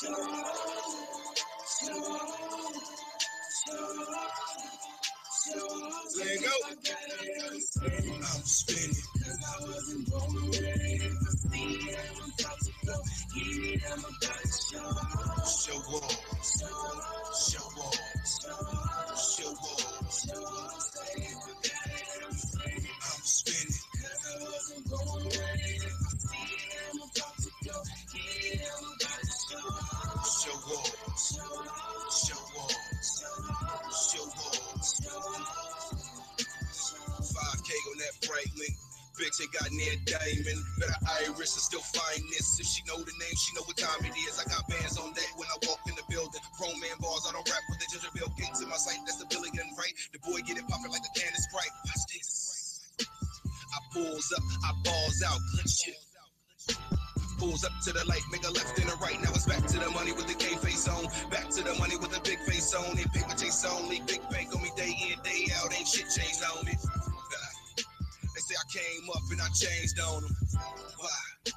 Let it go. I'm spinning. Cause I wasn't born ready. If I see it, I'm about to go. Get it, I'm about to show off. Show off. Show off. Show off. Say if I got it, I'm spinning. I'm spinning. Cause I wasn't born ready. If I see it, I'm about to go. Get it, I'm about to show off. Show off. Show off. 5K on that Franklin. Bitch, they got near diamond. Better Iris and still fineness. If she know the name, she know what time it is. I got bands on deck when I walk in the building. Grown man bars, I don't rap with the gingerbread gates in my sight. That's the billion, right? The boy get it popping like a can of Sprite. Watch this. I pulls up, I balls out. Shit. Pulls up to the light, make a left and a right. Now it's back to the money with the K face on. Back to the money with the big face on. And paper chase only. Big bank on me day in, day out. Ain't shit changed on me. They say I came up and I changed on them. Why?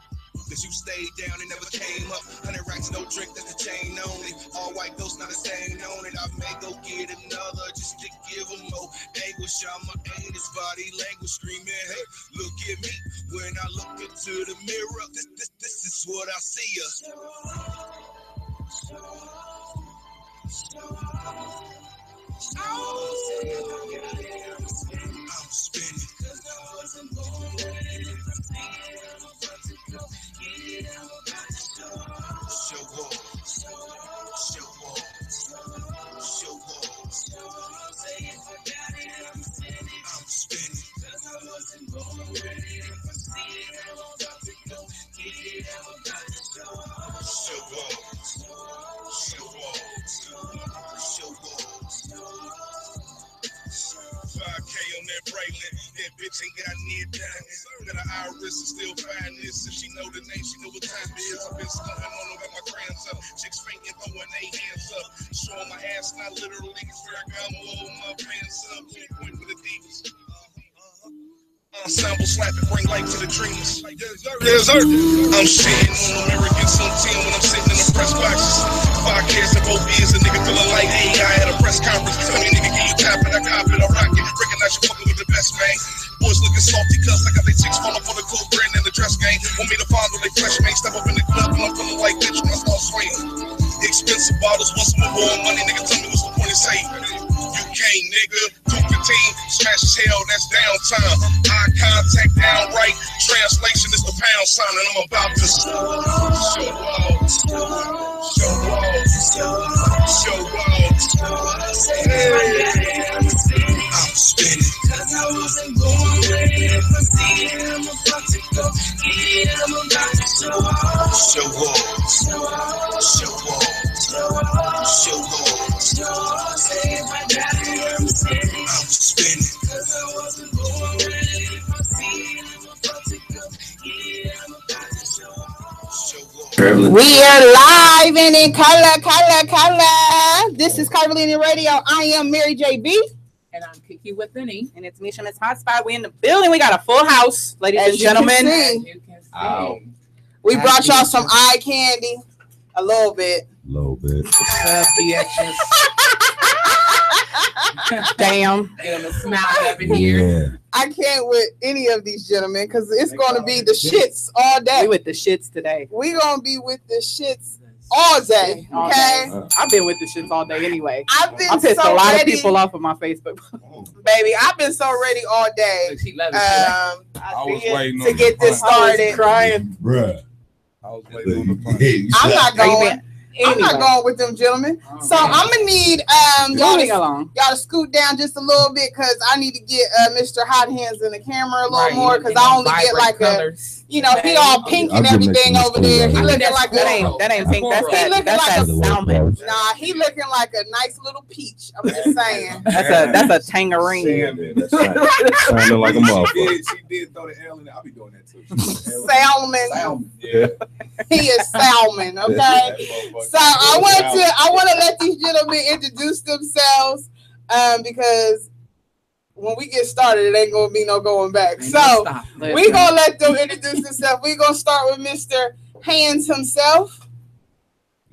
Cause you stayed down and never came up. 100 racks, no drink, that's the chain only. All white ghost, not a stain on it. I may go get another just to give them more anguish on my anus, body language screaming, hey, look at me. When I look into the mirror, this is what I see ya. I'm spinning. Cause I wasn't born ready. If I see it, I'm about to go. Get it, I'm about to show off. Show off. Say if I got it, I'm spinning. I'm spinning. Cause I wasn't born ready. If I see it, I'm about to go. Get it, I'm about to show off. Show off. 5K on that Braylon. That bitch ain't got near diamonds. Got an iris and still find this. If she know the name, she know what time it is. I've been stunting on her, got my grams up. Chicks fainting, throwing their hands up. Showing my ass, not literally. Swear I'm holding my pants up. Point with the divas. Ensemble slapping, bring life to the dreamers. Yes, sir. I'm shitting on American some 10 when I'm sitting in the press boxes. 5 kids and both ears, a nigga feeling like, hey, I had a press conference. Tell me, nigga, can you tap it? I cop it, I rock it. Recognize you fucking with the best, man. Boys looking salty, cuz I got they chicks falling for the cool brand in the dress game. Want me to fondle they fresh, man. Step up in the club and I'm feeling like bitch when I start swinging. Expensive bottles, what's my born money, nigga? Tell me what's the point of saying? You can't, nigga. 215, smash as hell, that's downtime. Eye contact downright. Translation is the pound sign, and I'm about to show I'm spinning. Cause I wasn't born ready. If I see it, I'm about to go. Get it, I'm about to show off. Say if I got it, I'm spinning. I'm spinning. Cause I wasn't born ready. If I see it, I'm about to go. Get it, I'm about to show off. We are live and in color. This is Curvilinear Radio. I am Mary JB. And I'm Kiki with an E. And it's Misha Miss Hotspot. We in the building. We got a full house, ladies and gentlemen. We brought y'all some eye candy. A little bit. Damn. Smile up in here. I can't with any of these gentlemen because it's going to be the shits all day. We with the shits today. We going to be with the shits all day. Okay. I've been with the shits all day anyway. I pissed a lot of people off of my Facebook. Baby, I've been so ready all day. I was waiting to get this started. Crying. Bruh. I was waiting on the punch. I'm not going. I'm not going with them gentlemen. So I'm gonna need y'all to scoot down just a little bit because I need to get Mr. Hot Hands in the camera a little more because I only get like colors. He all pink and everything over there. He looking like that ain't pink. That's a salmon. Nah, he looking like a nice little peach. I'm just saying. That's a tangerine. That's right. Sounding like a motherfucker. She did throw the L in there. I'll be doing that too. Salmon. Yeah. He is salmon. Okay. So I want to let these gentlemen introduce themselves because when we get started, it ain't gonna be no going back. So we gonna let them introduce themselves. We gonna start with Mr. Hands himself.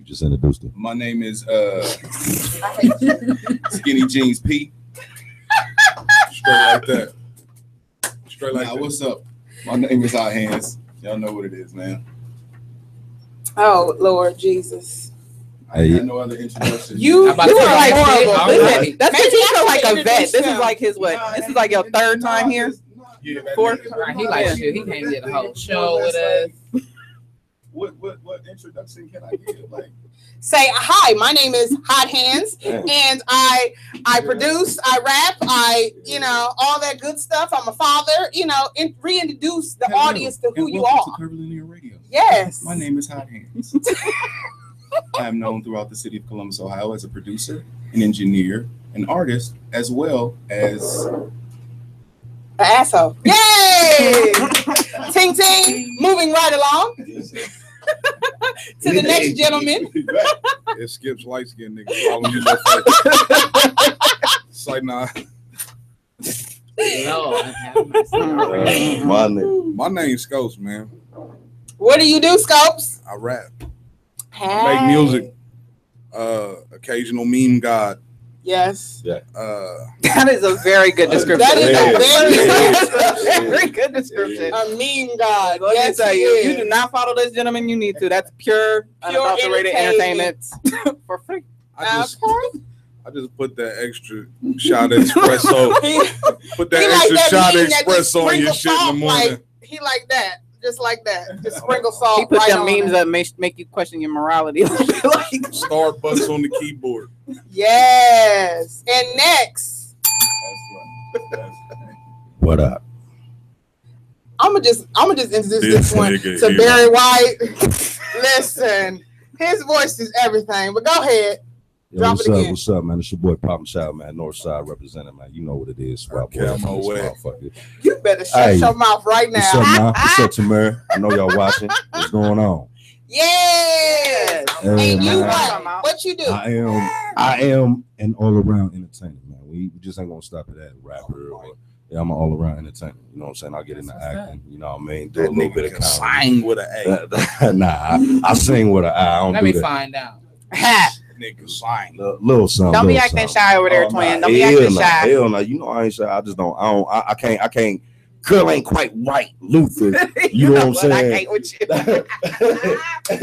You just introduced him. My name is Skinny Jeans Pete. Straight like that. Straight like that. What's up? My name is HANDZ. Y'all know what it is, man. Oh Lord Jesus. I had no other introduction. You are like horrible. Listen, that's because you feel like a vet. This is like his what? This is like your third time here? Yeah, Fourth? Right, he like shit. He came to the whole show with us. What introduction can I give? Like, say hi, my name is HANDZ, and I produce, I rap, all that good stuff. I'm a father, reintroduce the audience to who you are. To Curvilinear Radio. Yes. My name is HANDZ. I am known throughout the city of Columbus, Ohio as a producer, an engineer, an artist, as well as an asshole. Yay! Ting ting. Moving right along to the next gentleman. It skips light skinned niggas following you. It's like nah. My name's Scopes, man. What do you do, Scopes? I rap. Hey. I make music. Occasional meme god. Yes. Yeah. That is a very good description. That is a very good description. A meme god. Let me tell you, if you do not follow this gentleman, you need to. That's pure unadulterated entertainment for free. I just put that extra shot of espresso. Put that extra shot of espresso on your shit in the morning. He like that. Just like that. Just sprinkle salt. He put them memes that make you question your morality. Like Starbucks on the keyboard. Yes. And next. What up? I'm gonna just introduce this one to Barry White. Listen, his voice is everything. But go ahead. Yo, what's up, man? It's your boy Pop Child, man. Northside representing, man. You know what it is. You better shut your mouth right now. What's up, man? What's up, Tamara? I know y'all watching. What's going on? Yes. Hey, and you man. what you do? I am an all-around entertainer, man. We just ain't gonna stop at that rapper. Yeah, I'm an all-around entertainer. You know what I'm saying? I'll get into acting. You know what I mean? Do a little bit of comedy. Sing with an A. Nah, I sing with an I. Let me find out. Nigga sing. Little something. Don't be acting shy over there, twin. Don't be acting shy. Hell no. You know I ain't shy. I just don't. I can't. Curl ain't quite white, Luther. You know what I'm saying? I can't with you.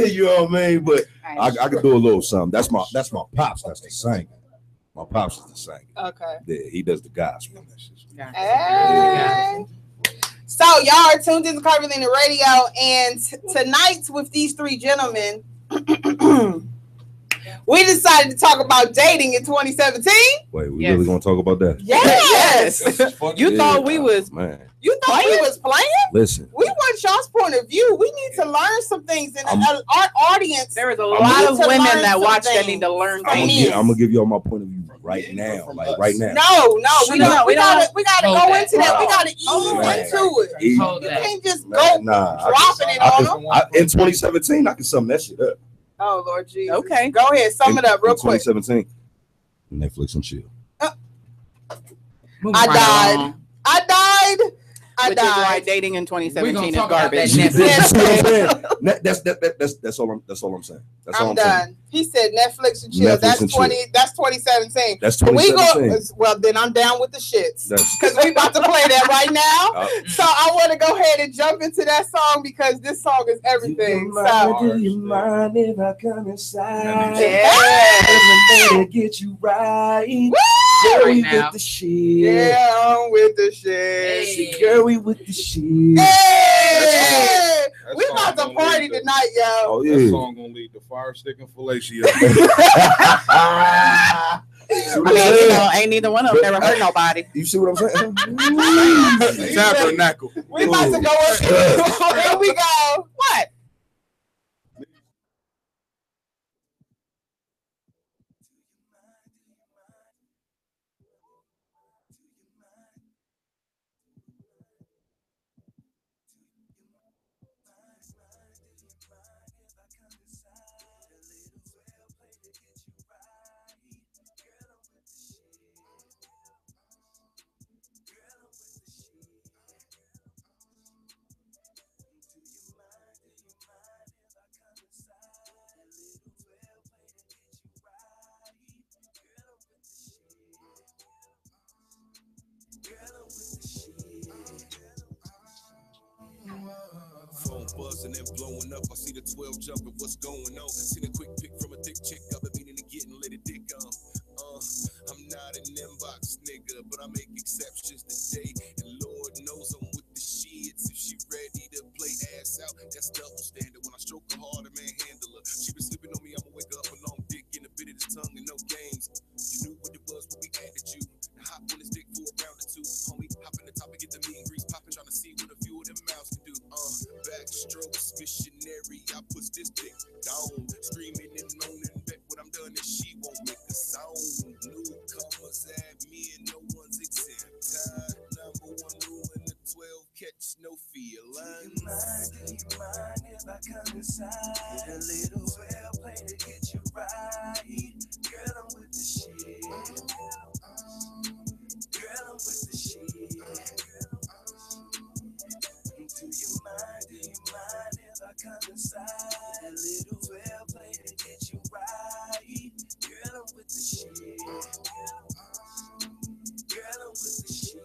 You know what I mean? But I can do a little something. That's my pops. That's the singer. My pops is the singer. Okay. Yeah, he does the gospel. Hey. So y'all are tuned into Curvilinear Radio, and tonight with these three gentlemen, we decided to talk about dating in 2017. Wait, we really gonna talk about that? Yes. You thought we was man. You thought we was playing? Listen. We want y'all's point of view. We need to learn some things in our audience. There is a lot of women that watch that need to learn things. I'm gonna give y'all my point of view right now. Like right now. No, we gotta go into that. We gotta ease into it. You can't just go dropping it on them. In 2017, I can sum that shit up. Oh Lord Jesus. Okay. Go ahead, sum it up real quick. 2017. Netflix and chill. I died. Which is why dating in 2017 is garbage. That's all I'm saying. I'm done. He said Netflix and chill. That's 2017. That's 2017. Well, then I'm down with the shits because we about to play that right now. So I want to go ahead and jump into that song because this song is everything. Do you mind if I come inside? Yeah. Get you right. Woo! Girl, we with the shit. Yeah, I'm with the shit. Hey. Girl, we with the shit. Hey! We about to party tonight, yo. Oh, yeah. That song gonna lead to fire stick and fellatio. Ain't neither one of them never hurt nobody. You see what I'm saying? Tabernacle. We about to go up. Here we go. What? buzzing and blowing up. I see the 12 jumping, what's going on? Seen a quick pic from a thick chick, I've been meaning to get and let it dick on. I'm not an inbox nigga, but I make exceptions today. And Lord knows I'm with the shits. If she ready to play ass out, that's double standard. When I stroke her hard, a man handle her. She been sleeping on me, I'ma wake her up a long dick in a bit of his tongue and no games. You knew what it was when we added you. Now hop on his dick for a round or two. Homie, hop in the top and get the mean grease popping, trying to see what a few of them mouths can do. Backstrokes, missionary, I push this dick down. Screaming and moaning, bet what I'm done and she won't make a sound. Newcomers at me and no one's exempt. Number one rule in the 12, catch no feelings. Do you mind if I come inside? A little well play to get you right. Girl, I'm with the shit. Girl, I'm with the shit. Do you mind if I come inside? A little well play to get you right. Girl, I'm with the shit. Girl, I'm with the shit.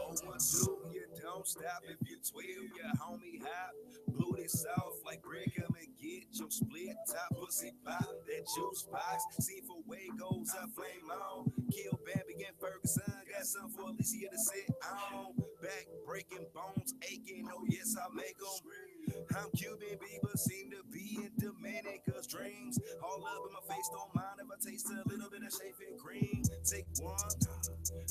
Oh, 1, 2, you don't stop if you 12, your homie hop. Blew this off like bread, come and get your split top pussy pop. That juice box, see for way goes up, flame on. Kill Bambi and Ferguson, got something for Alicia to sit on. Back breaking bones aching, oh yes I make them. I'm Cuban Bieber, seem to be in Dominica's dreams. All up in my face, don't mind if I taste a little bit of shaving cream. Take 1,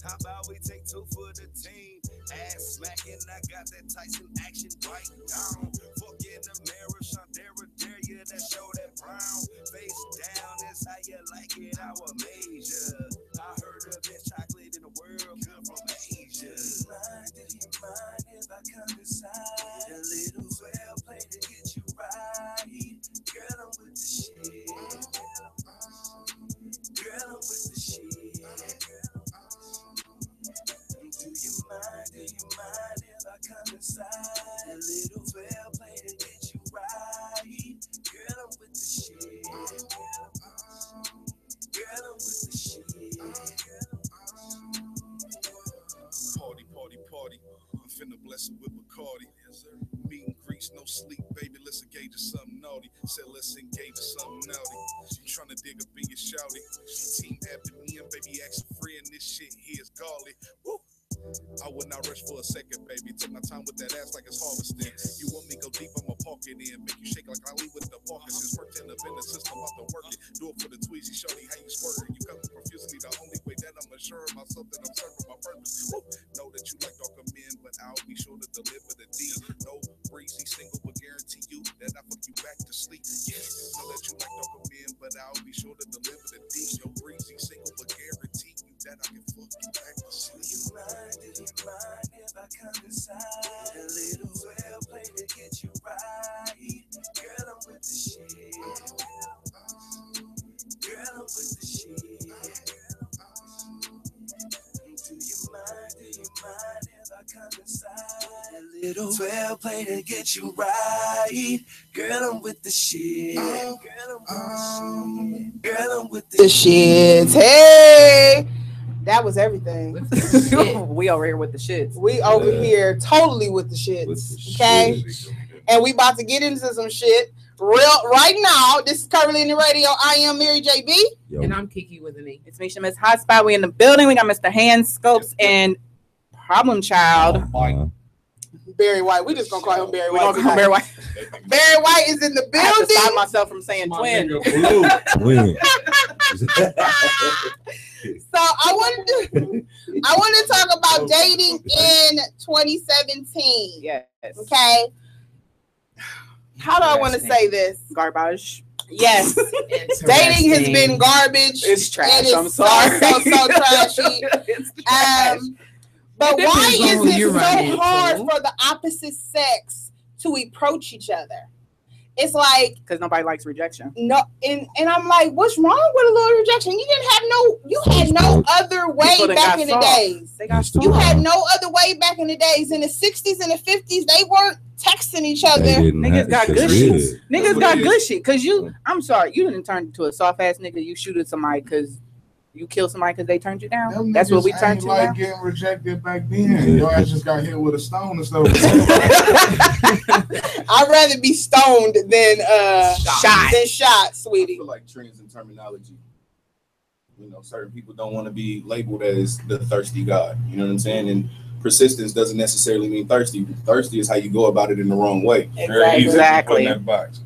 how about we take 2 for the team? Ass smacking, I got that Tyson action right down. Fuck in the mirror, Shantara, dare you that show that brown. Face down, is how you like it, our major. I heard the best chocolate in the world come from Asia. Do you mind if I come inside? A little well play to get you right. Girl, I'm with the shit. Girl, I'm with the shit. Do you mind if I come inside? A little well play to get you right. Girl, I'm with the shit. Girl, I'm with the shit. Party, party, party. I'm finna bless it with Bacardi. Yes, sir. Meet and grease, no sleep, baby. Let's engage in something naughty. Said let's engage in something naughty. I'm trying to dig up in your shouty. Team Abdomen, baby, action free, and this shit here is garlic. Woo! I would not rush for a second, baby. Take my time with that ass like it's harvesting. You want me go deep, I'ma park it in. Make you shake like Ali with the Parkinson's. Worked in the vendor system, out to work it. Do it for the tweezy, shorty, how you squirting. You come profusely, the only way that I'm assuring myself that I'm serving my purpose. Woo! Know that you like darker men, but I'll be sure to deliver the D. No breezy single, but guarantee you that I fuck you back to sleep. Yes, know that you like darker men, but I'll be sure to deliver the D. No breezy single, but guarantee you that I can fuck you back to sleep. Do you mind if I come inside? A little well play to get you right. Girl, I'm with the shit. Girl, I'm with the shit. Do you mind if I come inside? A little well play to get you right. Girl, I'm with the shit. Girl, I'm with the shit. Girl, I'm with the shit. Hey! That was everything. We over here with the shits. We over here totally with the shits. Okay? And we about to get into some shit right now. This is Curvilinear Radio. I am Mary JB. Yo. And I'm Kiki with an E. It's Misha Miss Hotspot. We in the building. We got Mr. HANDZ and Problem Child. Barry White. We just gonna call him Barry White. We're gonna call Barry White. Barry White is in the building. I have to stop myself from saying twin. So I want to talk about dating in 2017. Yes. Okay. How do I want to say this? Garbage. Yes. Dating has been garbage. It's trash. It is I'm sorry. So trashy. It's trash. But why is it so hard for the opposite sex to approach each other? It's like because nobody likes rejection. No, and I'm like, what's wrong with a little rejection? You had no other way back in the days. You had no other way back in the days. In the 60s and the 50s, they weren't texting each other. Niggas got good shit. Niggas got good shit. Cause I'm sorry, you didn't turn into a soft ass nigga. You shoot at somebody because You kill somebody because they turned you down. Them That's what we turned to like now. getting rejected back then. Your ass just got hit with a stone and stuff. I'd rather be stoned than shot, sweetie. I feel like trends and terminology. You know, certain people don't want to be labeled as the thirsty God. You know what I'm saying? And persistence doesn't necessarily mean thirsty. Thirsty is how you go about it in the wrong way. Exactly. In that box.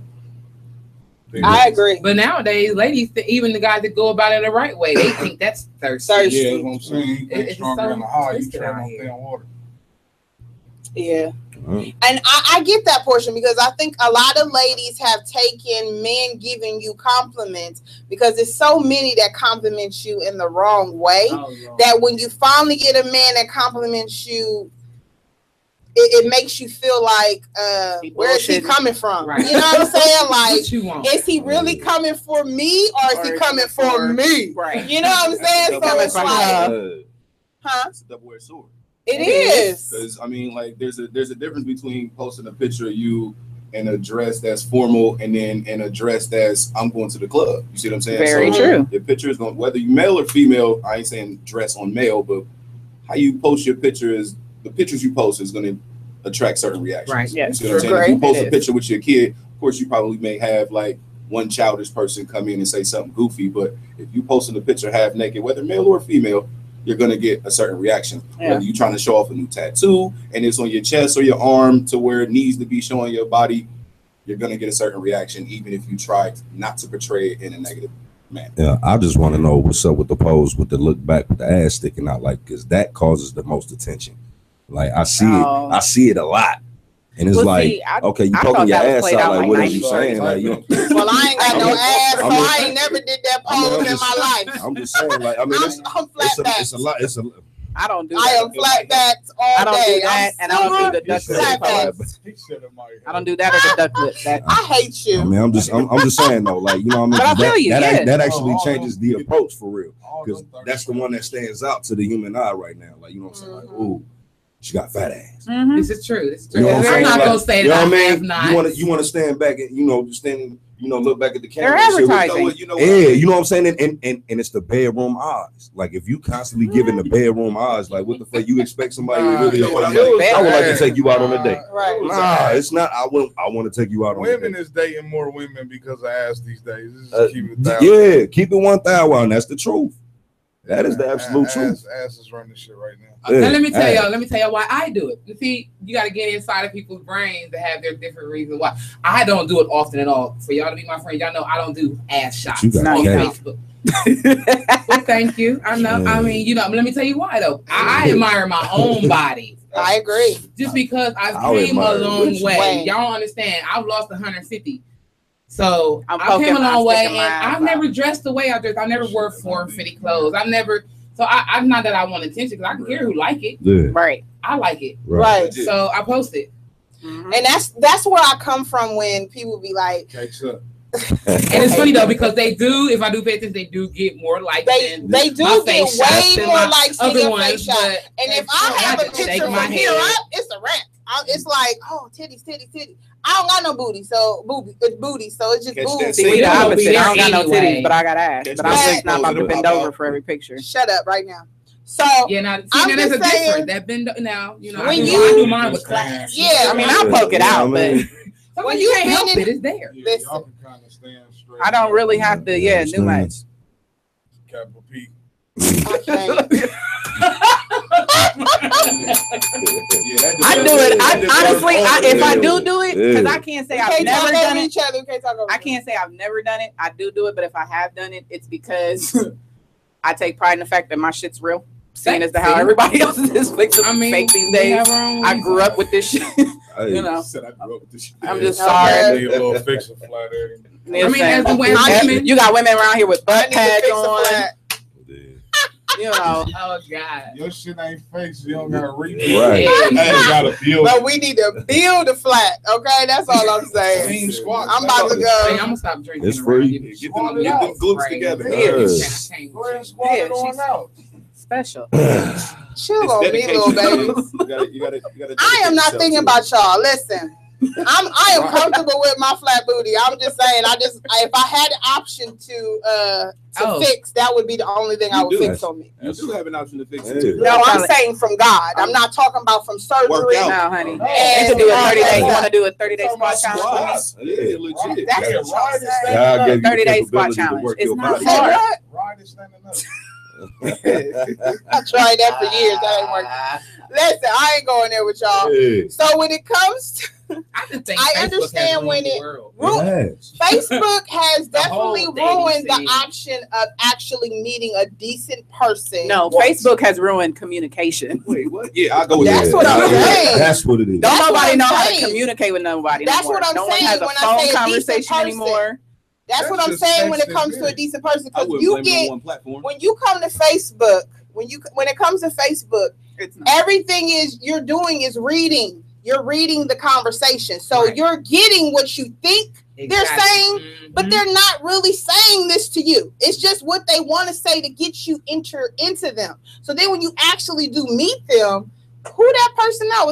I agree. But nowadays, ladies, even the guys that go about it the right way, they think that's thirsty. Yeah, that's what I'm saying. You think stronger than the heart, you tread on thin water. Yeah. And I get that portion because I think a lot of ladies have taken men giving you compliments because there's so many that compliment you in the wrong way that when you finally get a man that compliments you, it makes you feel like, where is he coming from? Right. You know what I'm saying? Like, is he really coming for me or is he coming for me? Right. You know what I'm saying? So it's like, it's a double-edged sword. It is. Because I mean, like, there's a difference between posting a picture of you in a dress that's formal and then in a dress that's I'm going to the club. You see what I'm saying? Very true. The picture is going, whether you male or female. I ain't saying dress on male, but how you post your picture is the pictures you post is going to attract certain reactions. Right. Yeah. You see what I'm saying? If you post a picture with your kid, of course, you probably may have like one childish person come in and say something goofy. But if you posting a picture half naked, whether male or female, you're going to get a certain reaction. Yeah. Whether you're trying to show off a new tattoo and it's on your chest or your arm to where it needs to be showing your body, you're going to get a certain reaction, even if you try not to portray it in a negative manner. Yeah, I just want to know what's up with the pose with the look back with the ass sticking out, like, because that causes the most attention. Like, I see it a lot. And it's okay, you poking your ass out, like, what are you saying? Like, you well, I ain't got no ass, so I ain't never did that pose in my life. I'm just saying, like, I mean, it's a lot. I don't do that. I am flat backs all day. I don't do that, and I don't do the duck lip. I don't do that or the duck lip. I hate you. I mean, I'm just saying though, like, you know what I mean? But I feel you, that actually changes the approach for real, because that's the one that stands out to the human eye right now. Like, you know what I'm saying? Like, ooh, she got fat ass. Mm-hmm. This is true. You know what I'm not gonna say that I have not. You want to stand back and look back at the camera. They're advertising. You know what I'm saying? And it's the bedroom eyes. Like, if you constantly giving the bedroom eyes, like, what the fuck you expect somebody to really? I would like to take you out on a date. Right. Nah, it's not. I want to take you out on a date. Women is dating more women because of ass these days. Keep it keep it 1,000. That's the truth. That is the absolute truth. Ass is running shit right now. Now, let me tell y'all why I do it. You see, you got to get inside of people's brains to have their different reasons why. I don't do it often at all. For y'all to be my friend, y'all know I don't do ass shots on Facebook. Well, thank you. I know. Yeah. I mean, you know, let me tell you why though. I admire my own body. I agree. Just because I came a long way. Y'all don't understand. I've lost 150. So I came a long way, and I've never dressed the way I dress. I never wore form-fitting clothes. So I'm not that I want attention because I can hear who like it. Yeah. Right. I like it. Right. So I post it. Mm-hmm. And that's where I come from when people be like, and it's funny though because they do. If I do pay attention, they do get more likes. They do get way more likes than your face shot. And if I have a picture from here up, it's a wrap. It's like, oh, titties. I don't got no booty, so it's booty, so it's just booty. See, the opposite. I don't got no titties, but I got ass. But I'm just not about to bend over for every picture. Shut up right now. So now there's a difference. That bend now, you know, I do mine with class. Yeah, I mean, I'll poke it out, but when you can't help it, it's there. Listen, I don't really have to. Yeah, new match. Capital P. I do it. Honestly, if I do it, because I can't say I've never done it. I can't say I've never done it. I do it, but if I have done it, it's because I take pride in the fact that my shit's real. Seeing as to how everybody else is fake these days. I grew up with this shit. You know, I'm just sorry. I mean, as the women, you got women around here with butt pads on. You know, oh god, your shit ain't fake, so you don't gotta read it. Right. I gotta build. But we need to build a flat. Okay, that's all I'm saying. I'm about to go. I'm gonna stop drinking. It's free. Get them glutes together. Go ahead and squat it on out. Special. Chill on me, little baby. You gotta I am not thinking about y'all. Listen. I am comfortable with my flat booty. I'm just saying. If I had the option to fix, that would be the only thing I would fix on me. You do have an option to fix it too. No, I'm saying from God. I'm not talking about from surgery. No, honey. You can do a 30-day. You want to do a 30-day squat challenge? Yeah, legit. That's 30-day squat challenge. It's not hard. I tried that for years. That ain't working. Listen, I ain't going there with y'all. Hey. So when it comes to, I understand when Facebook has definitely ruined the option of actually meeting a decent person. No, Facebook has ruined communication. Wait, what? Yeah, I'll go with that. That's what I'm saying. That's what it is. Don't nobody know how to communicate with nobody. That's what I'm saying. No one has a phone conversation anymore. That's what I'm saying when it comes to a decent person, because you get when you come to Facebook, when it comes to Facebook, everything you're doing is reading. You're reading the conversation, so you're getting what you think they're saying, but they're not really saying this to you. It's just what they want to say to get you into them. So then when you actually do meet them, who that person that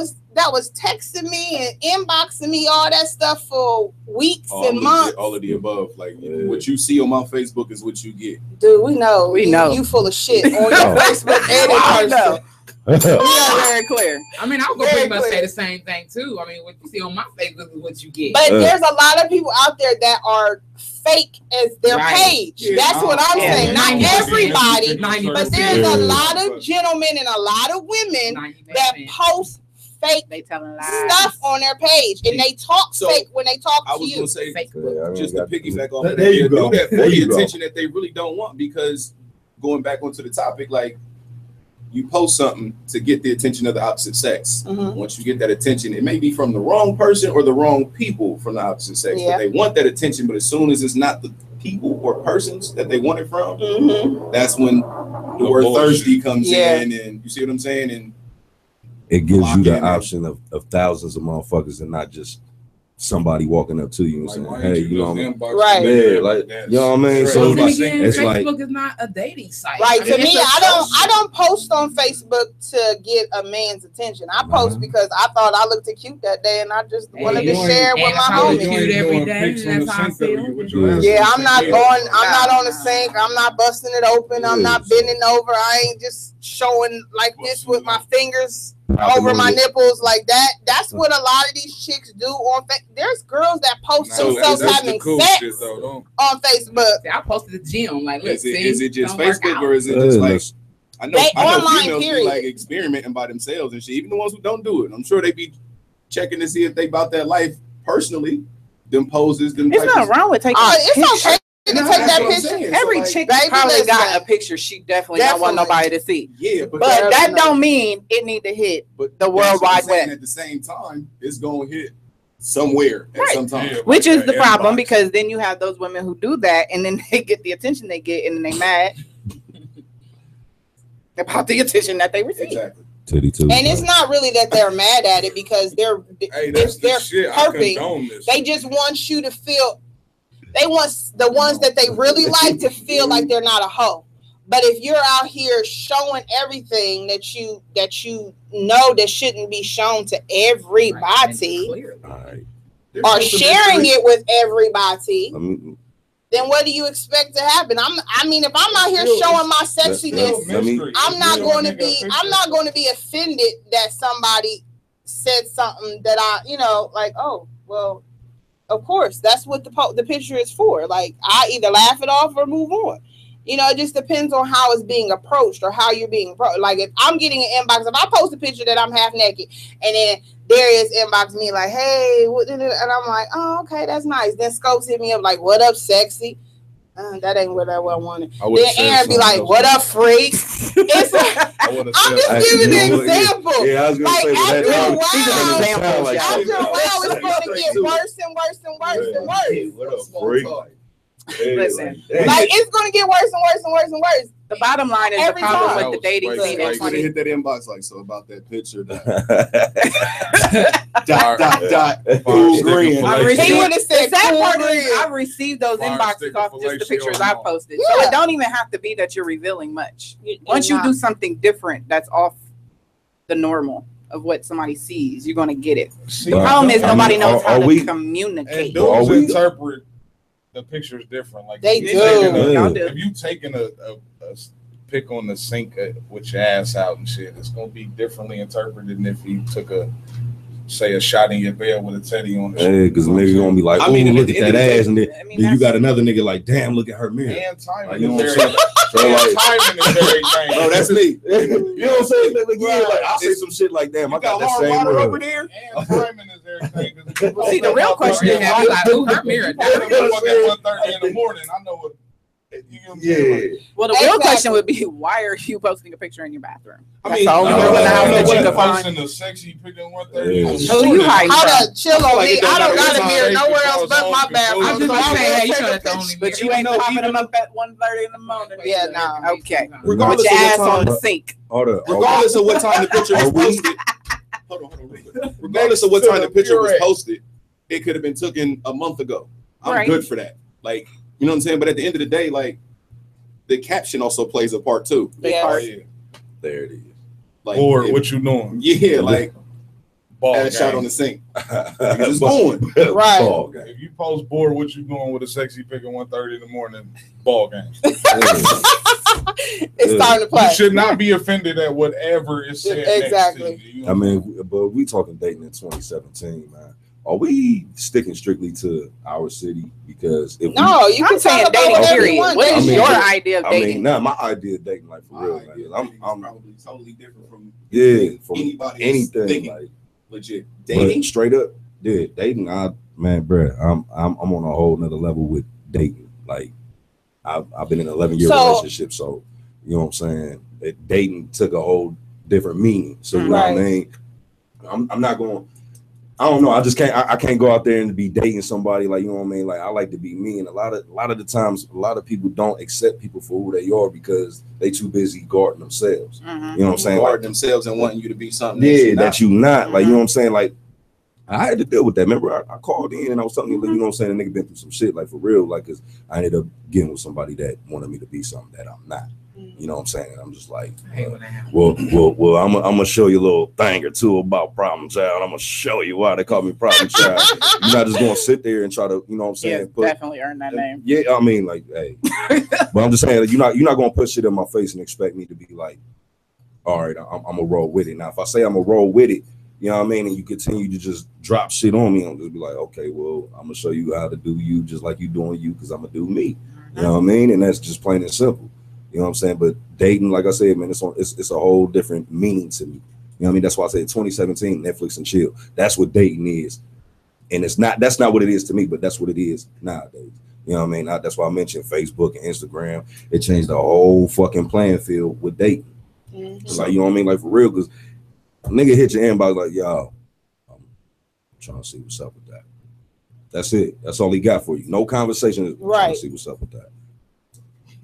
was texting me and inboxing me all that stuff for weeks and months. All of the above. Like what you see on my Facebook is what you get. Dude, we know. You full of shit on your Facebook and in person. Very clear. I mean, I'll go pretty much say the same thing too. I mean, what you see on my Facebook is what you get. But there's a lot of people out there that are fake as their page. Yeah. That's what I'm saying. Not everybody, but there's a lot of gentlemen and a lot of women that post fake stuff on their page, and they talk fake when they talk to you. I was going to say, just to piggyback off of that, there you go. That for the attention that they really don't want, because going back onto the topic, like, you post something to get the attention of the opposite sex. Once you get that attention, it may be from the wrong person or the wrong people from the opposite sex, but they want that attention. But as soon as it's not the people or persons that they want it from, that's when the word thirsty comes in, and you see what I'm saying? And it gives you the option of thousands of motherfuckers and not just somebody walking up to you and saying, "Hey, you know what I mean?" Right. Yeah, like, you know what I mean? So it's Facebook is not a dating site. Right. To me, I don't post on Facebook to get a man's attention. I post because I thought I looked cute that day, and I just wanted to share with my homies. Every day. That's how I feel. Yeah, I'm not on the sink. I'm not busting it open. I'm not bending over. I ain't just showing like this with my fingers over my nipples like that. That's what a lot of these chicks do on Facebook. There's girls that post themselves having sex on Facebook. See, I posted the gym. Like, is it just Facebook or is it just like? I know females be like experimenting by themselves and shit. Even the ones who don't do it, I'm sure they be checking to see if they about that life personally. Them poses, them. It's not wrong with taking. It's okay. To take that picture. Every chick probably got a picture she definitely don't want nobody to see. Yeah, but that don't mean it need to hit the World Wide Web. At the same time, it's gonna hit somewhere at some time. Which is the problem, because then you have those women who do that, and then they get the attention they get, and then they mad about the attention that they receive. Exactly. And it's not really that they're mad at it, because they're hurting. They just want you to feel. They want the ones that they really like to feel like they're not a hoe. But if you're out here showing everything that you know that shouldn't be shown to everybody, or sharing it with everybody, then what do you expect to happen? I mean, if I'm out here showing my sexiness, I'm not going to be offended that somebody said something that like, oh, well, of course, that's what the picture is for. Like, I either laugh it off or move on. It just depends on how it's being approached or how you're being approached. Like, if I'm getting an inbox, if I post a picture that I'm half naked, and then Darius inbox me like, "Hey," and I'm like, "Oh, okay, that's nice." Then Scopes hit me up like, "What up, sexy?" That ain't what I wanted. Then Aaron be like, "What up, freak?" It's like, I'm just giving an example. Yeah, I was gonna say after a while, it's going to get worse and worse and worse and worse. What up, freak? Listen, like, it's going to get worse and worse and worse and worse. The bottom line is the problem with the dating scene. You should hit that inbox like, so about that picture. Cool green. He would have said cool green. I received those inboxes off just the pictures I posted. So it don't even have to be that you're revealing much. Once you do something different that's off the normal of what somebody sees. You're gonna get it. The problem is nobody knows how to communicate. And dudes interpret the pictures different. Like they do. If you taking a pic on the sink with your ass out and shit, it's gonna be differently interpreted than if you took a shot in your bed with a teddy on. Hey, because nigga gonna be like, oh, look at that ass, and then you got another nigga like, damn, look at her mirror. And timing you know is everything. Timing is everything. No, that's me. You know what I'm saying? Like, I say some shit like, damn, I got that same water over there. And timing is everything. See, the real question is, like, who her mirror? At 1:30 in the morning, I know what. Well, the real question would be, why are you posting a picture in your bathroom? That's the only room in the house that you can find. A sexy picture 1:30. So you hide. How to chill on me? I don't got a mirror nowhere else but my bathroom. I'm just saying, hey, you know that's the only. But you ain't popping them up at 1:30 in the morning. Yeah, no. Okay. Regardless of your ass on the sink. Regardless of what time the picture was posted. Hold on. Regardless of what time the picture was posted, it could have been taken a month ago. I'm good for that. Like. You know what I'm saying? But at the end of the day, like, the caption also plays a part too. Yeah. There it is. Like, or what you doing? Yeah, like ball shot on the sink. Just going. Right. Ball game. If you post bored, what you doing with a sexy pic at 1:30 in the morning? Ball game. It's time to play. You should not be offended at whatever is said. Exactly. Next to you, you know I mean, but we talking dating in 2017, man. Are we sticking strictly to our city? Because if you can say dating period. What is your idea of dating? I mean, my idea of dating, like, for real, man. I'm probably totally different from from anybody anything, like legit dating. Straight up, dating. Man, bro, I'm on a whole nother level with dating. Like, I've been in an 11-year relationship, so you know what I'm saying. Dating took a whole different meaning. So you know what I mean. I'm not going. I don't know. I just can't. I can't go out there and be dating somebody, like, you know what I mean. Like, I like to be me, and a lot of the times, a lot of people don't accept people for who they are because they too busy guarding themselves. You know what I'm saying? Guarding themselves and wanting you to be something. That you not. Like, you know what I'm saying? Like, I had to deal with that. Remember, I called in and I was telling you, you know what I'm saying? The nigga been through some shit, like, for real. Like, cause I ended up getting with somebody that wanted me to be something that I'm not. You know what I'm saying? And I'm just like, well, I'm gonna show you a little thing or two about Problem Child. I'm gonna show you why they call me Problem Child. You're not just gonna sit there and try to, you know what I'm saying? Yeah, definitely earn that name. Yeah, I mean, like, hey, but I'm just saying, you're not gonna put shit in my face and expect me to be like, all right, I'm gonna roll with it. Now, if I say I'm gonna roll with it, you know what I mean, and you continue to just drop shit on me, I'm just be like, okay, well, I'm gonna show you how to do you just like you doing you, because I'm gonna do me. You know what I mean? And that's just plain and simple. You know what I'm saying? But dating, like I said, man, it's a whole different meaning to me. You know what I mean? That's why I said 2017, Netflix and chill. That's what dating is. And that's not what it is to me, but that's what it is nowadays. You know what I mean? That's why I mentioned Facebook and Instagram. It changed the whole fucking playing field with dating. It's like, you know what I mean? Like, for real, because a nigga hit your inbox like, yo, I'm trying to see what's up with that. That's it. That's all he got for you. No conversation. Trying to see what's up with that.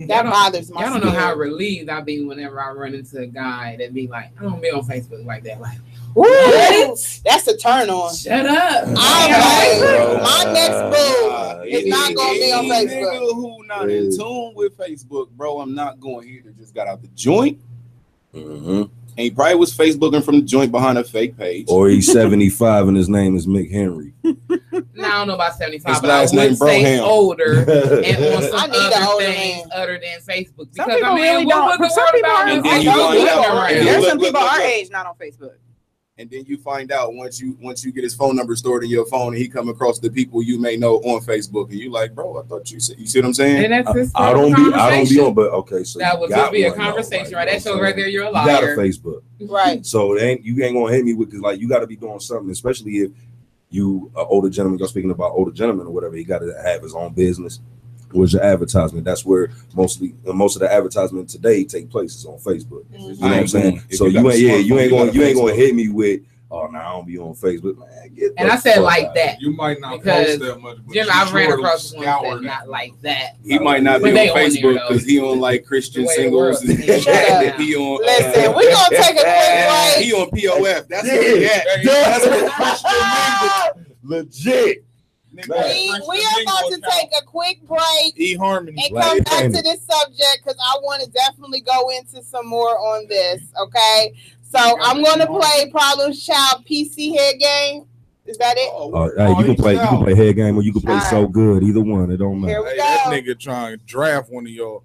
That bothers my Y'all don't know how relieved I be whenever I run into a guy that be like, I don't be on Facebook like that. Like, what? That's a turn on. Shut up. My next boo is not going to be on Facebook. Nigga who not in tune with Facebook, bro, I'm not going here. Just got out the joint. And he probably was Facebooking from the joint behind a fake page. Or he's 75 and his name is Mick Henry. Now, I don't know about 75, but I would say older and on some other things other than Facebook. Because, some people really don't. Some people are. There's some people our age not on Facebook. And then you find out once you get his phone number stored in your phone, and he come across the people you may know on Facebook, and you like, bro, I thought you said, you see what I'm saying? And that's I don't be on, but okay, so that would just be a conversation, right? That shows right there you're a liar. You got a Facebook, right? So you ain't gonna hit me with, because like you got to be doing something, especially if you are older gentleman. You're speaking about older gentlemen or whatever. He got to have his own business. Where's your advertisement? That's where most of the advertisement today take place is on Facebook. You know what I'm saying? So you ain't gonna hit me with, oh, no, I don't be on Facebook. Man, and I said like that. You might not post that much. Jim, I ran across one that not like that. He might not be on Facebook because he on like Christian singles. He on. Listen, we gonna take a quick break. He on POF. That's what he at. That's what Christian legit. We are about to take a quick break eHarmony and come back to this subject because I want to definitely go into some more on this. Okay, So I'm going to play Problem Child PC head game. Is that it? Hey, you can play head game or you can play So Good. Either one, it don't matter. Here we go. That nigga trying to draft one of y'all.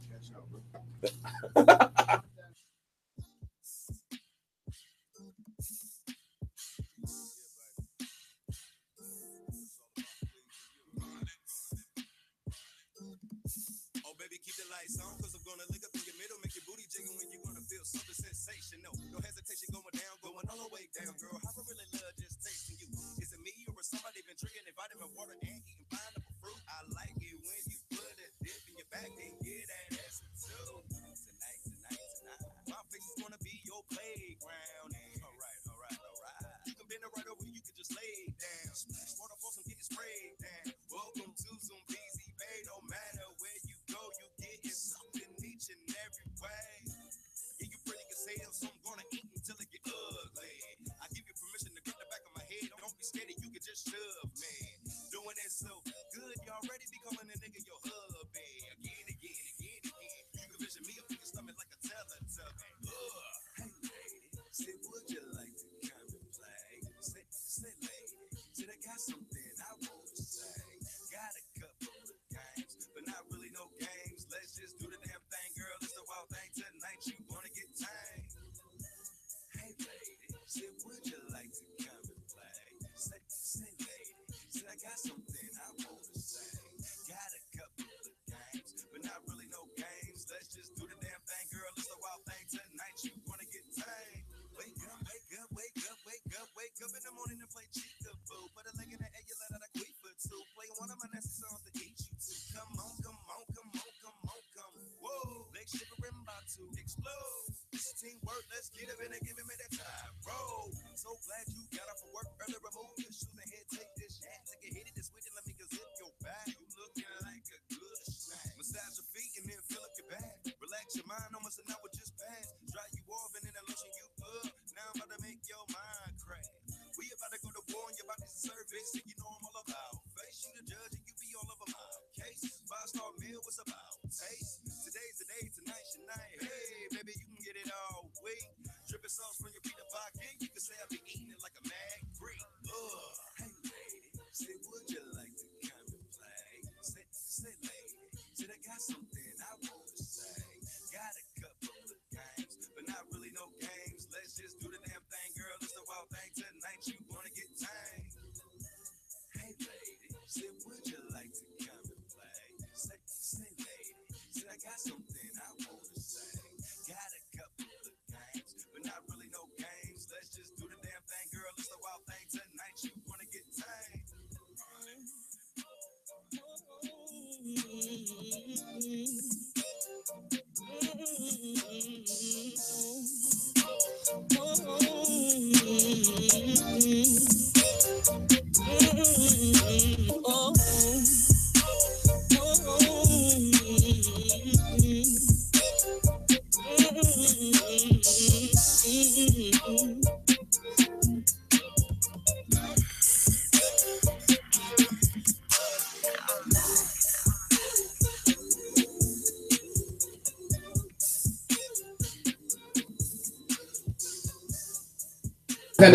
Hey,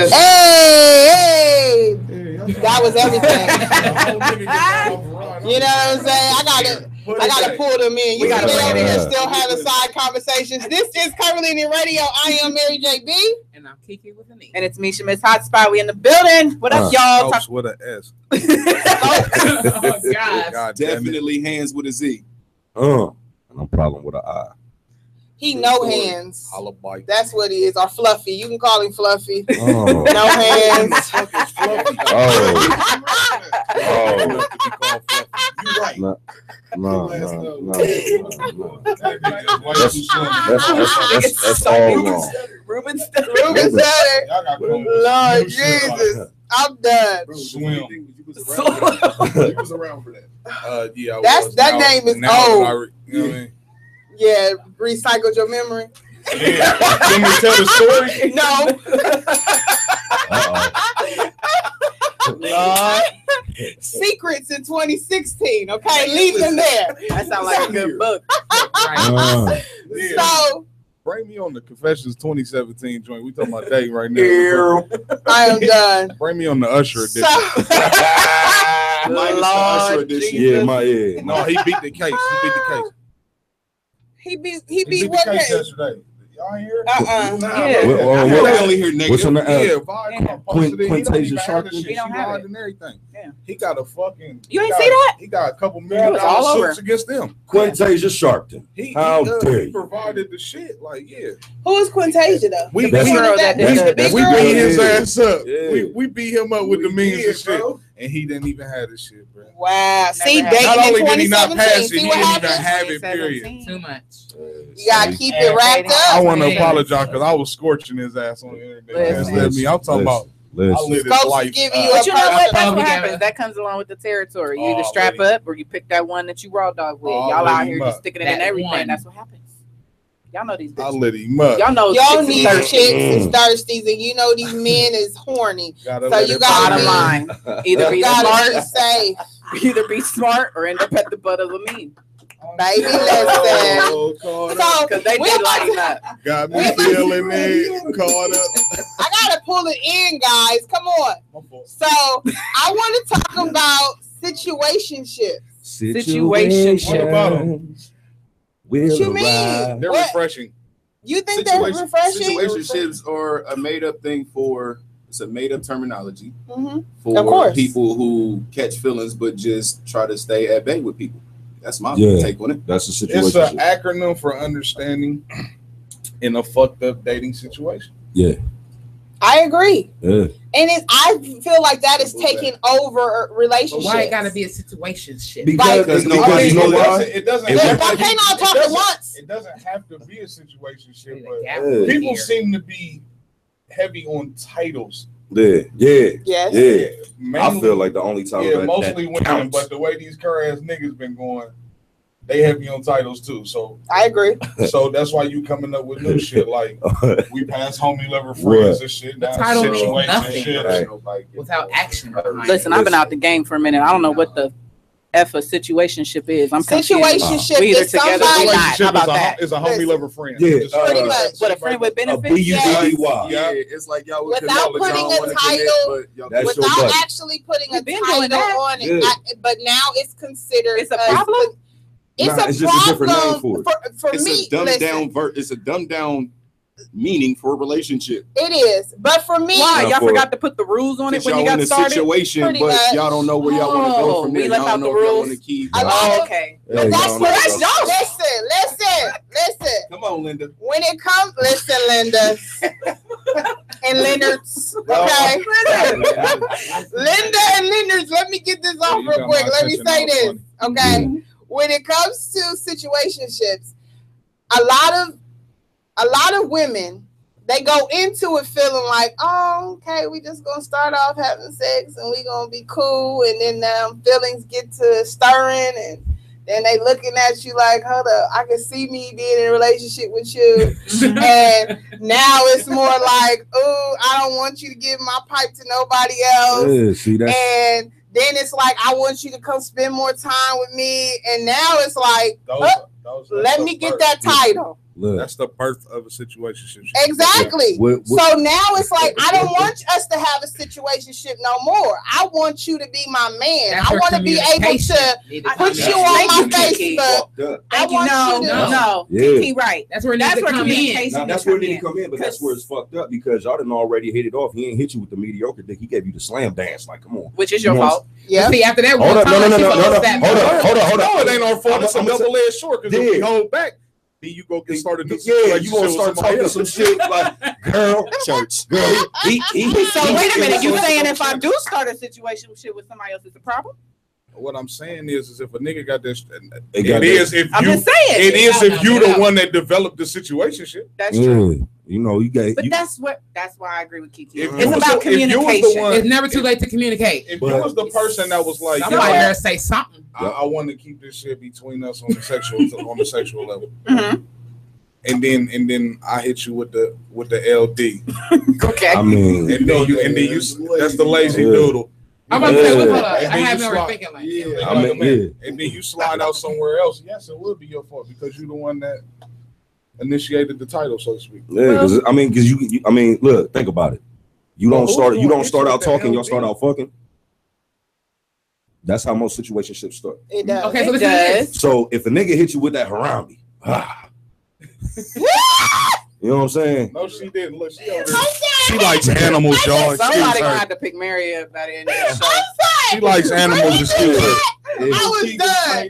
that was everything. You know what I'm saying? I gotta pull them in. You gotta over here still having side conversations. This is Curvilinear Radio. I am Mary JB. And I'm Kiki with an E. And it's Misha Miss Hotspot. We in the building. What up, y'all? House with an S. Oh, God. Definitely hands with a Z. No problem with an I. He no hands. That's what he is. Or Fluffy. You can call him Fluffy. No hands. You're right. No. That's all wrong. Ruben said it. Lord Jesus. I'm done. Swim. You was around for that. Yeah. That name is old. You know what I mean? Yeah, recycled your memory. Yeah. Can we tell the story? No. Secrets in 2016. Okay, leave them there. That sounds like a good book. So, Bring me on the Confessions 2017 joint. We talking about dating right now. I am done. Bring me on the Usher edition. Minus the Usher edition. Yeah. No, he beat the case. He beat what the case case? Yesterday. Y'all hear? I only hear negative. What's on the Quintasia Sharkton? He don't have it and everything. Yeah. He got a fucking. You ain't see that? He got a couple $1 million suits against them. Quintasia Sharkton. How dare you? Provided the shit. Like, Who is Quintasia though? We beat his ass up. We beat him up with the means and shit. And he didn't even have this shit, bro. Wow. See, not only did he not pass it, he didn't even have it, period. Too much. You gotta keep it wrapped up. I want to apologize because I was scorching his ass on the internet. I'm talking about. I lived his life. But you know what? That's what happens. That comes along with the territory. You either strap up or you pick that one that you raw dog with. Y'all out here just sticking it in everything. That's what happens. Y'all know these bitches. I lit him up. Y'all need chicks and thirsties, and you know these men is horny. So you gotta bottom line. Either be safe. Either be smart or end up at the butt of a meme. Baby, listen. So because they did lighten up. Got me feeling it. Caught up. I gotta pull it in, guys. Come on. So I want to talk about situationships. Situationship. What about them? What you mean? They're refreshing. You think they're refreshing? Situationships are a made-up thing for. It's a made-up terminology for people who catch feelings but just try to stay at bay with people. That's my take on it. That's a situation. It's an acronym for understanding in a fucked up dating situation. Yeah. I agree. Yeah. And I feel like that is taking over relationships. But why it gotta be a situationship? Because you know why? It doesn't. They not talking once. It doesn't have to be a situationship, but people seem to be heavy on titles. Yeah. Mainly, I feel like the only time mostly women, counts. But the way these curry ass niggas been going, they heavy on titles too. So I agree. So that's why you coming up with new shit like we pass homie lover friends and shit. The title means nothing without action behind. Listen, I've been out the game for a minute. I don't know what the F a situationship is. I'm situationship we either together or not. How about that? It's a homie lover friend. Yeah, pretty much. But a friend with benefits. Yeah, it's like y'all without putting a title, without actually putting a title on it. But now it's considered. It's a problem. It's a problem for me. It's a dumbed down meaning for a relationship. It is, but for me, why y'all forgot to put the rules on it when you got started? Situation, but y'all don't know where y'all want to go from there. We left out the rules. Okay, but that's y'all. Listen. Come on, Linda. When it comes, listen, Linda and Leonard's. Okay, Linda and Leonard's. Let me get this off real quick. Let me say this. Okay, when it comes to situationships, a lot of women, they go into it feeling like, oh, okay, we just gonna start off having sex and we gonna be cool, and then feelings get to stirring, and then they looking at you like, hold up, I can see me being in a relationship with you, and now it's more like, oh, I don't want you to give my pipe to nobody else, and then it's like, I want you to come spend more time with me, and now it's like, let me get that title. Look. That's the birth of a situationship. Exactly. So now it's like, I don't want us to have a situationship no more. I want you to be my man. I want to be able to put you on my Facebook. I want you to. No. Kiki, right. That's where it needs to come in. That's where it needs to come in, but that's where it's fucked up because y'all done already hit it off. He ain't hit you with the mediocre thing. He gave you the slam dance. Like, come on. Which is your fault. Yeah. See, after that, hold on. Hold on. No, it ain't our fault. It's a double-edged sword because if we hold back, then you go get started. You gonna start talking some shit like girl, church, girl. So wait a minute, you saying if I do start a situation with somebody else, it's a problem? What I'm saying is if a nigga got this, it is if you the one that developed the situationship. That's true. You know, you got. But that's why I agree with Kiki. It's about communication. It's never too late to communicate. If you was the person that was like, somebody better say something. I want to keep this shit between us on the sexual level. Mm-hmm. And then I hit you with the LD. Okay. I mean, and then you that's the lazy doodle. I'm about to say, hold on. I have never thinking like that. And then you slide out somewhere else. Yes, it would be your fault because you're the one that initiated the title, so to speak. Yeah, because look, think about it. You don't start out talking, y'all start out fucking. That's how most situationships start. It does. Okay, so it does. So if a nigga hit you with that harambe, you know what I'm saying? No, she didn't. Look, she likes animals, y'all. Somebody gonna have to pick Mary up by the end of the show. She likes animals. Excuse her. I was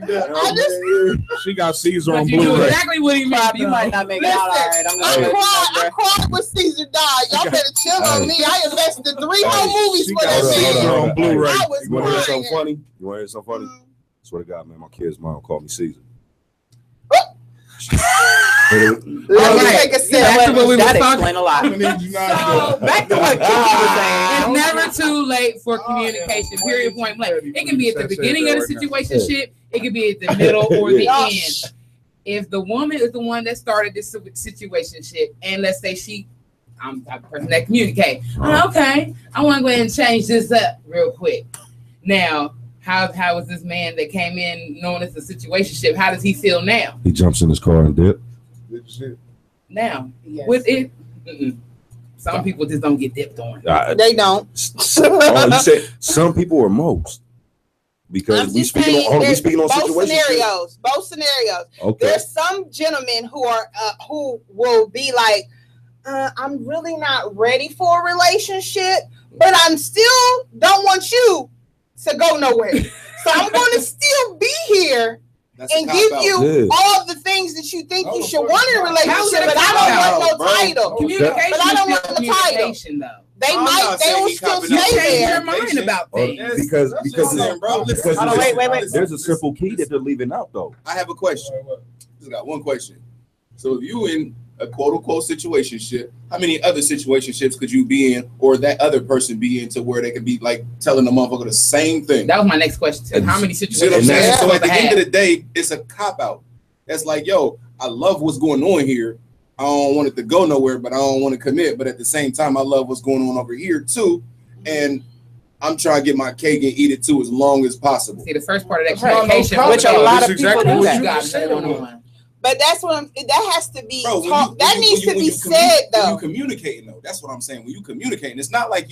done. She got Caesar on Blu-ray. Blu-ray. Exactly what he meant. You might not make it out all right. I cried when Caesar died. Y'all better chill on me. I invested 3 whole movies for that Caesar on Blu-ray. You want to hear something funny? Swear to God, man, my kid's mom called me Caesar. Let me take a step. Back to what we were talking a lot. So, back to what Kiki was saying. It's never too late for communication. Period. Point blank. It can be at the beginning of the situationship. It can be at the middle or the end. If the woman is the one that started this situationship, and let's say I'm the person that communicate. Okay, I want to go ahead and change this up real quick. Now, how is this man that came in known as a situationship? How does he feel now? He jumps in his car and dip. Now, with it, some people just don't get dipped on. They don't. You said some people or most. Because we speaking on situations. Both scenarios. Okay. There's some gentlemen who will be like, I'm really not ready for a relationship, but I'm still don't want you to go nowhere. So I'm going to still be here and give you all the things that you think you should want in a relationship, but I don't want no title. Communication, but I don't want the title. Though. They will still stay there. Their mind about things. Because there's a simple key that they're leaving out though. I have a question. Just got one question. So if you in a quote unquote situationship, how many other situationships could you be in, or that other person be in, to where they could be like telling the motherfucker the same thing? That was my next question too. How many situations? So at the end of the day, it's a cop out. That's like, yo, I love what's going on here. I don't want it to go nowhere, but I don't want to commit. But at the same time, I love what's going on over here too, and I'm trying to get my cake and eat it too as long as possible. See, the first part of that communication, which a lot of people do that. But that's what that has to be talked. That needs to be said though. When you communicating though, that's what I'm saying. When you communicating, it's not like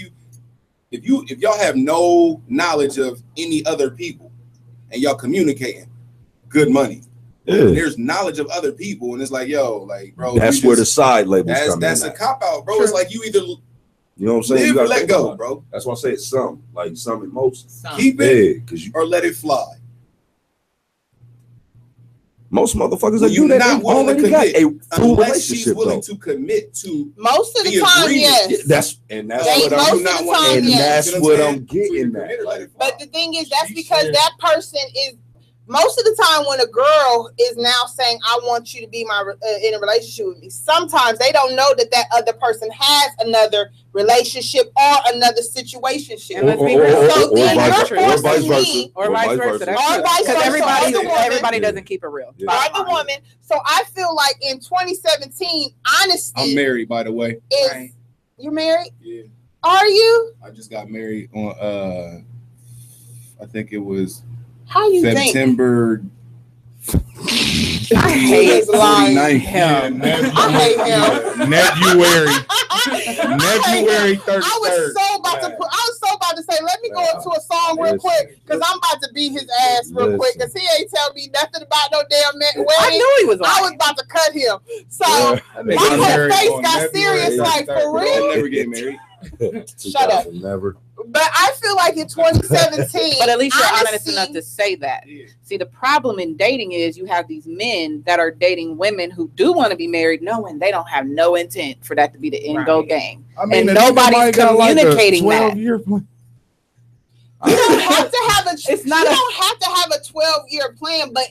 if y'all have no knowledge of any other people and y'all communicating, good money. Yeah. There's knowledge of other people, and it's like, yo, like, bro, that's where the side labels come in. That's a cop out, bro. Sure. It's like you either, you know what I'm saying, live you or let go, bro. That's why I say it's some, like some and most. Keep it, or let it fly. Most motherfuckers that do that, they already got a full relationship. She's willing to commit to most of the time, yes. That's what I'm getting at. But the thing is, that's because that person is. Most of the time when a girl is now saying, I want you to be in a relationship with me, sometimes they don't know that other person has another relationship or another situationship. Or vice versa. Because everybody doesn't keep it real. By the woman. So I feel like in 2017, honesty. I'm married, by the way. You're married? Yeah. Are you? I just got married on, I think it was how you September. I hate lying. I hate him. February 33rd. I was so about to say, let me go into a song real quick, because I'm about to beat his ass real quick, because he ain't tell me nothing about no damn wedding. I knew he was lying. I was about to cut him. So my whole face got serious, like, for real. I'll never get married. Shut up. Never. But I feel like in 2017, but at least you're honest enough to say that. Yeah. See, the problem in dating is you have these men that are dating women who do want to be married, knowing they don't have no intent for that to be the end goal game. I mean, and nobody's communicating that. You don't have to have a 12-year plan, but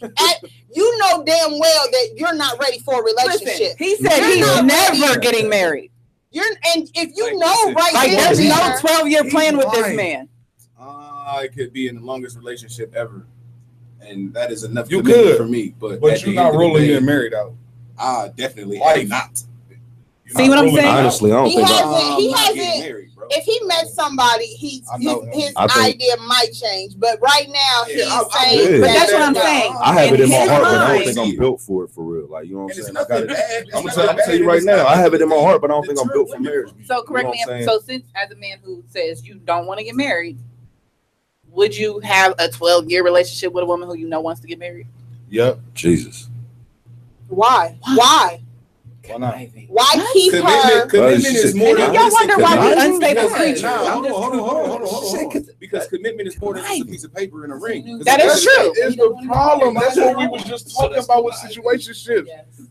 you know damn well that you're not ready for a relationship. Listen, he said he's never getting married. And if you know there's no 12-year plan with this man. I could be in the longest relationship ever, and that is enough for me. But you're not rolling in married out. Definitely am not. See what I'm saying? Honestly, I don't think he hasn't. if he met somebody, his idea might change. But right now, he's saying. But that's what I'm saying. I have it in my heart, but I don't think I'm built for it for real. Like, you know what I'm saying? I'm gonna tell you right now, I have it in my heart, but I don't think I'm built for marriage. So correct me. So since as a man who says you don't want to get married, would you have a 12-year relationship with a woman who you know wants to get married? Yep. Jesus. Why? Why not? Why keep her? Commitment is more than y'all wonder why we unstable creatures. Hold on. Because commitment is more than just a piece of paper and a ring. That is true. Is the problem. That's what we was just talking about with situationships.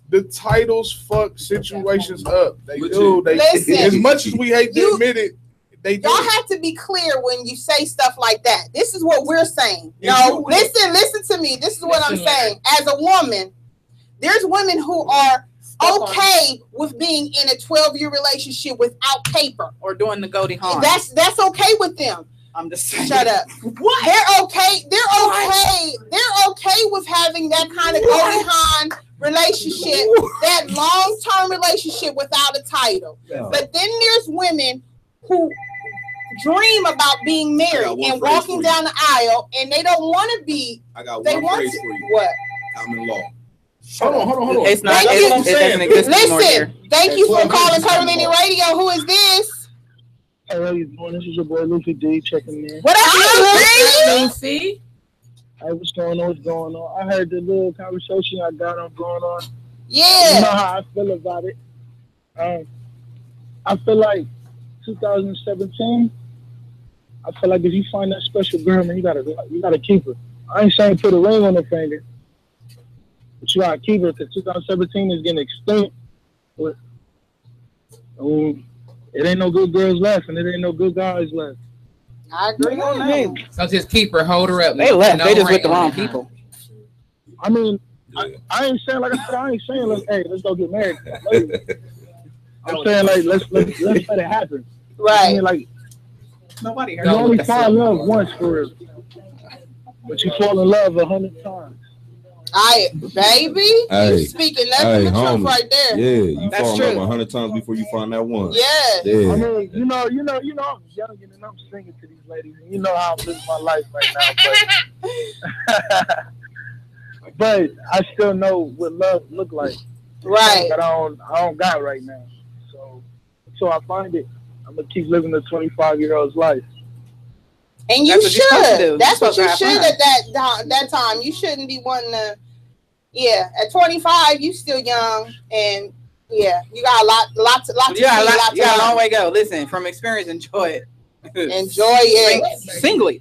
The titles fuck situations up. They do. Listen, as much as we hate to admit it, they do. Y'all have to be clear when you say stuff like that. This is what we're saying. No, listen to me. This is what I'm saying. As a woman, there's women who are okay with being in a 12-year relationship without paper or doing the Goldie Hawn. That's okay with them. I'm just saying. Shut up. What? They're okay. They're okay with having that kind of Goldie Hawn relationship, that long-term relationship without a title. Yeah. But then there's women who dream about being married and walking down the aisle, and they don't want to be. I got one phrase for you. What? Common law. Hold on. It doesn't exist anymore here. Thank you for calling Curvilinear Radio. Who is this? Hey, how you doing? This is your boy Lucy D checking in. What up, Lucy? Hey, what's going on? I heard the little conversation I got on going on. Yeah. You know how I feel about it. I feel like 2017. I feel like if you find that special girl, man, you gotta keep her. I ain't saying put a ring on her finger, but you gotta keep her because 2017 is getting extinct. But it ain't no good girls left, and it ain't no good guys left. I agree on that. So just keep her, hold her up. They left. They just with the wrong people. I mean, I ain't saying, like I said, I ain't saying like, hey, let's go get married. I'm saying like let's let it happen. Right. I mean, like nobody heard. You only fall in love once for real, but you fall in love 100 times. Baby, you speaking nothing but truth right there. Yeah, you fall in love 100 times before you find that one. Yeah. I mean, you know, I'm young and I'm singing to these ladies, and you know how I'm living my life right now. But I still know what love look like. Right. That I don't got right now. So I find it. I'm gonna keep living the 25-year-old's life. And you should. That's what you should at that time. You shouldn't be wanting to. Yeah, at 25, you still young, and yeah, you got a lot to. You got a long way to go. Listen, from experience, enjoy it. Enjoy it. Single.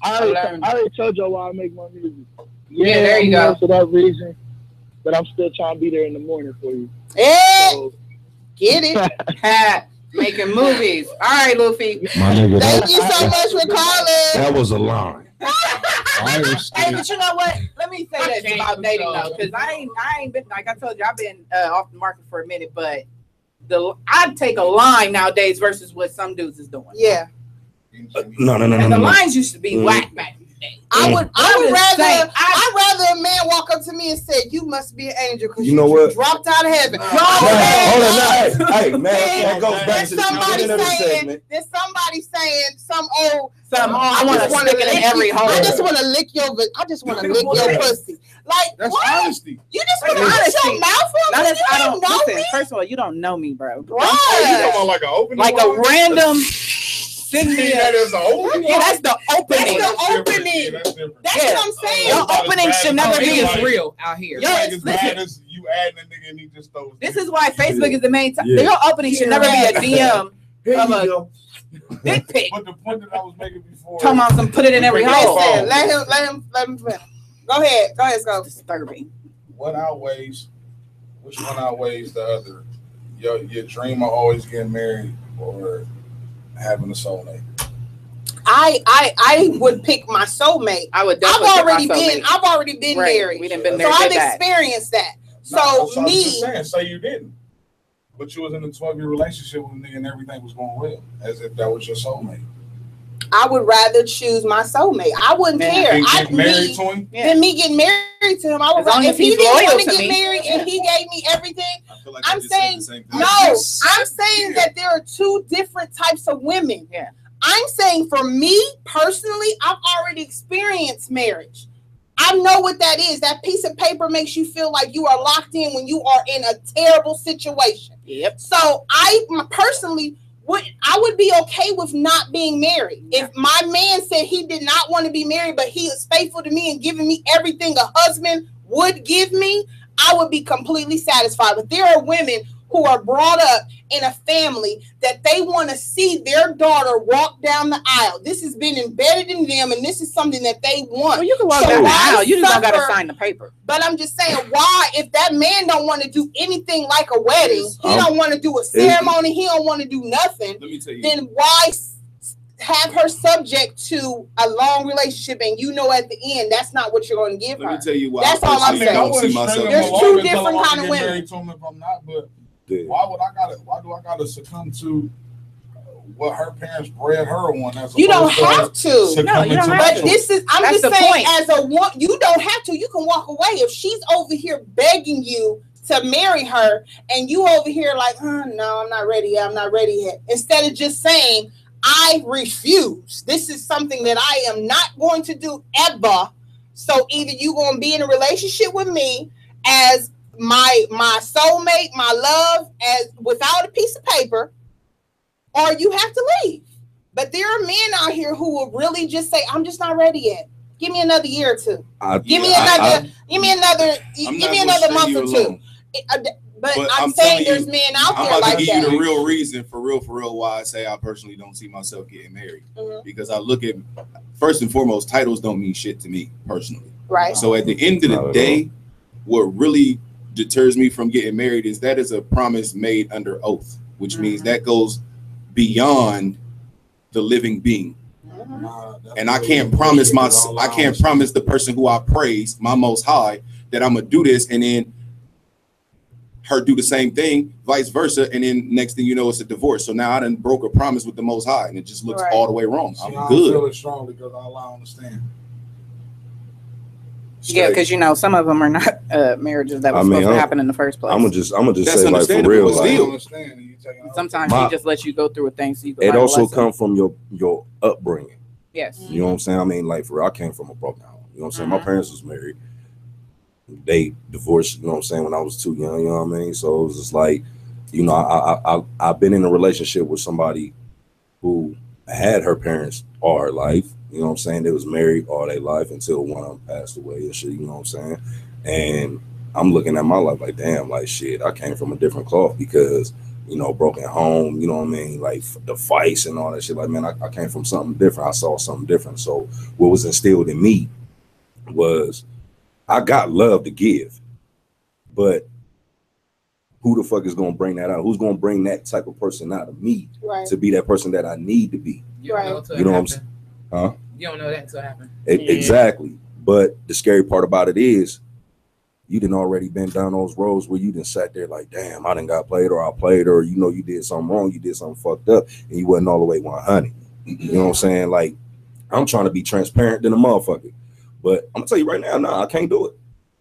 I already told y'all why I make my music. Yeah, there you go. For that reason, but I'm still trying to be there in the morning for you. Yeah. So, get it. Making movies. All right, Luffy. Thank you so much for calling. That was a line. Hey, but you know what? Let me say this about dating though, because I ain't been, like I told you, I've been off the market for a minute, but I'd take a line nowadays versus what some dudes is doing. Yeah. No. And the lines used to be whack back in the day. I'd rather a man walk up to me and say, "You must be an angel because you dropped out of heaven." Hold on, hey, man, that goes back to the beginning of the segment. There's somebody saying I want to stick it in every hole. I just want to lick your pussy. Like that's what? Honesty. You just want to shut your mouth for me? You don't know me. First of all, you don't know me, bro. Right. You talking like an opening? Like a random. Send me that as the opening. Yeah, that's the opening. That's the opening. That's what I'm saying. Your opening should never be as real out here. Yo, as bad as you adding a nigga and he just throws. This is why Facebook is the main time. Your opening should never be a DM of a dick pic. But the point that I was making before. Talking about some put it in every hole. Let him. Go ahead, Scott. Disturbing. Which one outweighs the other? Your dream of always getting married or having a soulmate? I would pick my soulmate. I would definitely I've already been married. We didn't been married. So I've experienced that. So me. Just saying, say you didn't. But you was in a 12-year relationship with a nigga and everything was going well. As if that was your soulmate. I would rather choose my soulmate. I wouldn't care. Get married to him? Than me getting married to him. I would rather, if he didn't want to get married and he gave me everything. Like I'm saying I'm saying that there are two different types of women. Yeah. I'm saying for me personally, I've already experienced marriage. I know what that is. That piece of paper makes you feel like you are locked in when you are in a terrible situation. Yep. So I personally would be okay with not being married. Yeah. If my man said he did not want to be married, but he is faithful to me and giving me everything a husband would give me, I would be completely satisfied. But there are women who are brought up in a family that they want to see their daughter walk down the aisle. This has been embedded in them, and this is something that they want. Well, you can walk down the aisle. You just don't got to sign the paper. But I'm just saying, why, if that man don't want to do anything like a wedding, he don't want to do a ceremony, he don't want to do nothing, let me tell you, then why have her subject to a long relationship, and you know at the end that's not what you're going to give her? Let me tell you why. That's all I'm saying. There's two different kind of women. If I'm not, but why do I gotta succumb to what her parents bred her on? You don't have to. No, you don't have to. But I'm just saying, as a woman, you don't have to. You can walk away. If she's over here begging you to marry her, and you over here like, oh, no, I'm not ready yet. I'm not ready yet. Instead of just saying, I refuse. This is something that I am not going to do ever. So either you're going to be in a relationship with me as my soulmate, my love, as without a piece of paper, or you have to leave. But there are men out here who will really just say, I'm just not ready yet. Give me another year or two. Give me another month or two. But I'm saying there's men out there like that. I'm about to give you the real reason for real why I say I personally don't see myself getting married. Mm-hmm. Because I look at, first and foremost, titles don't mean shit to me personally. Right. So at the end of the day, what really deters me from getting married is that is a promise made under oath, which means that goes beyond the living being. And I can't promise the person who I praise, my Most High, that I'm gonna do this and then her do the same thing, vice versa, and then next thing you know, it's a divorce. So now I done broke a promise with the Most High, and it just looks all the way wrong. I'm good. I feel it strongly because I understand. Yeah, because some of them are not marriages that were supposed to happen in the first place. I'm gonna just say, like, for real, like, sometimes he just lets you go through a thing. So you it also comes from your upbringing. Yes. You know what I'm saying? I mean, like, for real, I came from a broken home. You know what I'm saying? My parents was married. They divorced, you know what I'm saying, when I was too young, you know what I mean? So it was just like, I've been in a relationship with somebody who had her parents all her life. You know what I'm saying? They was married all their life until one of them passed away and shit, you know what I'm saying? And I'm looking at my life like, damn, like, shit, I came from a different cloth because, broken home, you know what I mean? Like, the fights and all that shit. Like, man, I came from something different. I saw something different. So what was instilled in me was I got love to give, but who the fuck is going to bring that out? Who's going to bring that type of person out of me to be that person that I need to be? You know what I'm saying? Huh? You don't know that until it happens. Exactly. But the scary part about it is you done already been down those roads where you done sat there like, damn, I done got played, or I played, or you did something wrong, you did something fucked up, and you wasn't all the way 100. You know what I'm saying? Like, I'm trying to be transparent than a motherfucker. But I'm gonna tell you right now, no, I can't do it.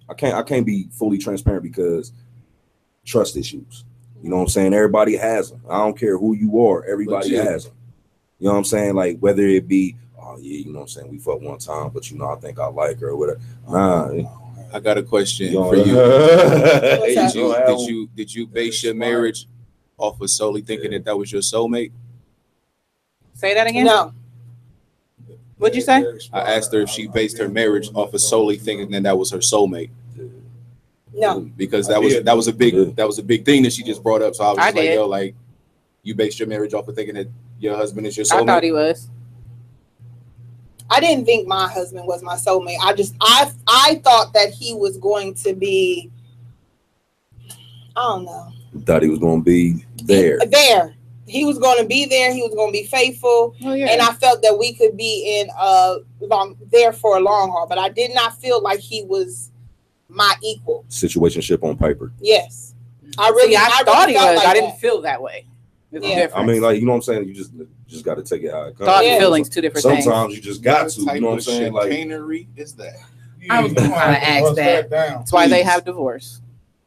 I can't be fully transparent because trust issues. You know what I'm saying? Everybody has them. I don't care who you are. Everybody has them. You know what I'm saying? Like, whether it be, oh yeah, you know what I'm saying, we fucked one time, but I think I like her or whatever. Nah. I got a question for you. Did you base your marriage off of solely thinking that was your soulmate? Say that again? No. What'd you say? I asked her if she based her marriage off of solely thinking that was her soulmate. No, because that was a big thing that she just brought up. So I was just like, yo, like, you based your marriage off of thinking that your husband is your soulmate? I thought he was. I didn't think my husband was my soulmate. I thought that he was going to be, I don't know. Thought he was going to be there. He was going to be there. He was going to be faithful. Oh, yeah. And I felt that we could be there for a long haul. But I did not feel like he was my equal. Situationship on paper. Yes. I thought he was. I didn't feel that way. I mean, like, you know what I'm saying? You just got to take it how it comes. Thought and feelings, two different things. Sometimes you just got to. You know what I'm saying? Like, chicanery is that? I was going to ask that. That's why they have divorce.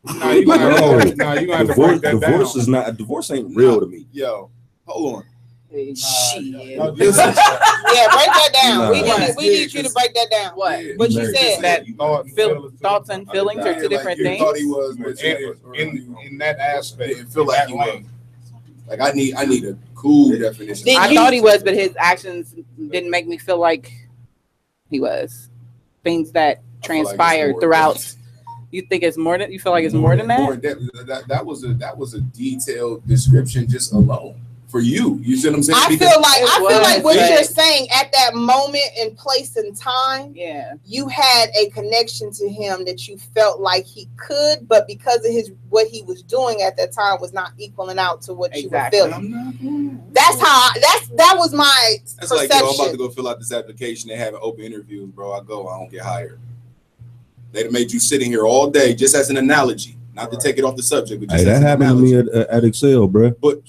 No, you got to break that down. Divorce ain't real to me. Yo, hold on. Shit. Yeah, break that down. We need you to break that down. What? What you said? That thoughts and feelings are two different things. Thought he was, in that aspect, it feel like he was. Like I need a cool definition. I thought he was, but his actions didn't make me feel like he was. Things that transpired like throughout. You think it's more than? You feel like it's more than that? That was a detailed description just alone. For you see what I'm saying? I feel like what you're saying at that moment and place and time, you had a connection to him that you felt like he could, but because of what he was doing at that time was not equaling out to what you were feeling. That was my That's perception. like, yo, I'm about to go fill out this application. They have an open interview, bro. I don't get hired. They'd have made you sitting here all day, just as an analogy. Not to take it off the subject, but just that happened to me at Excel, bro. But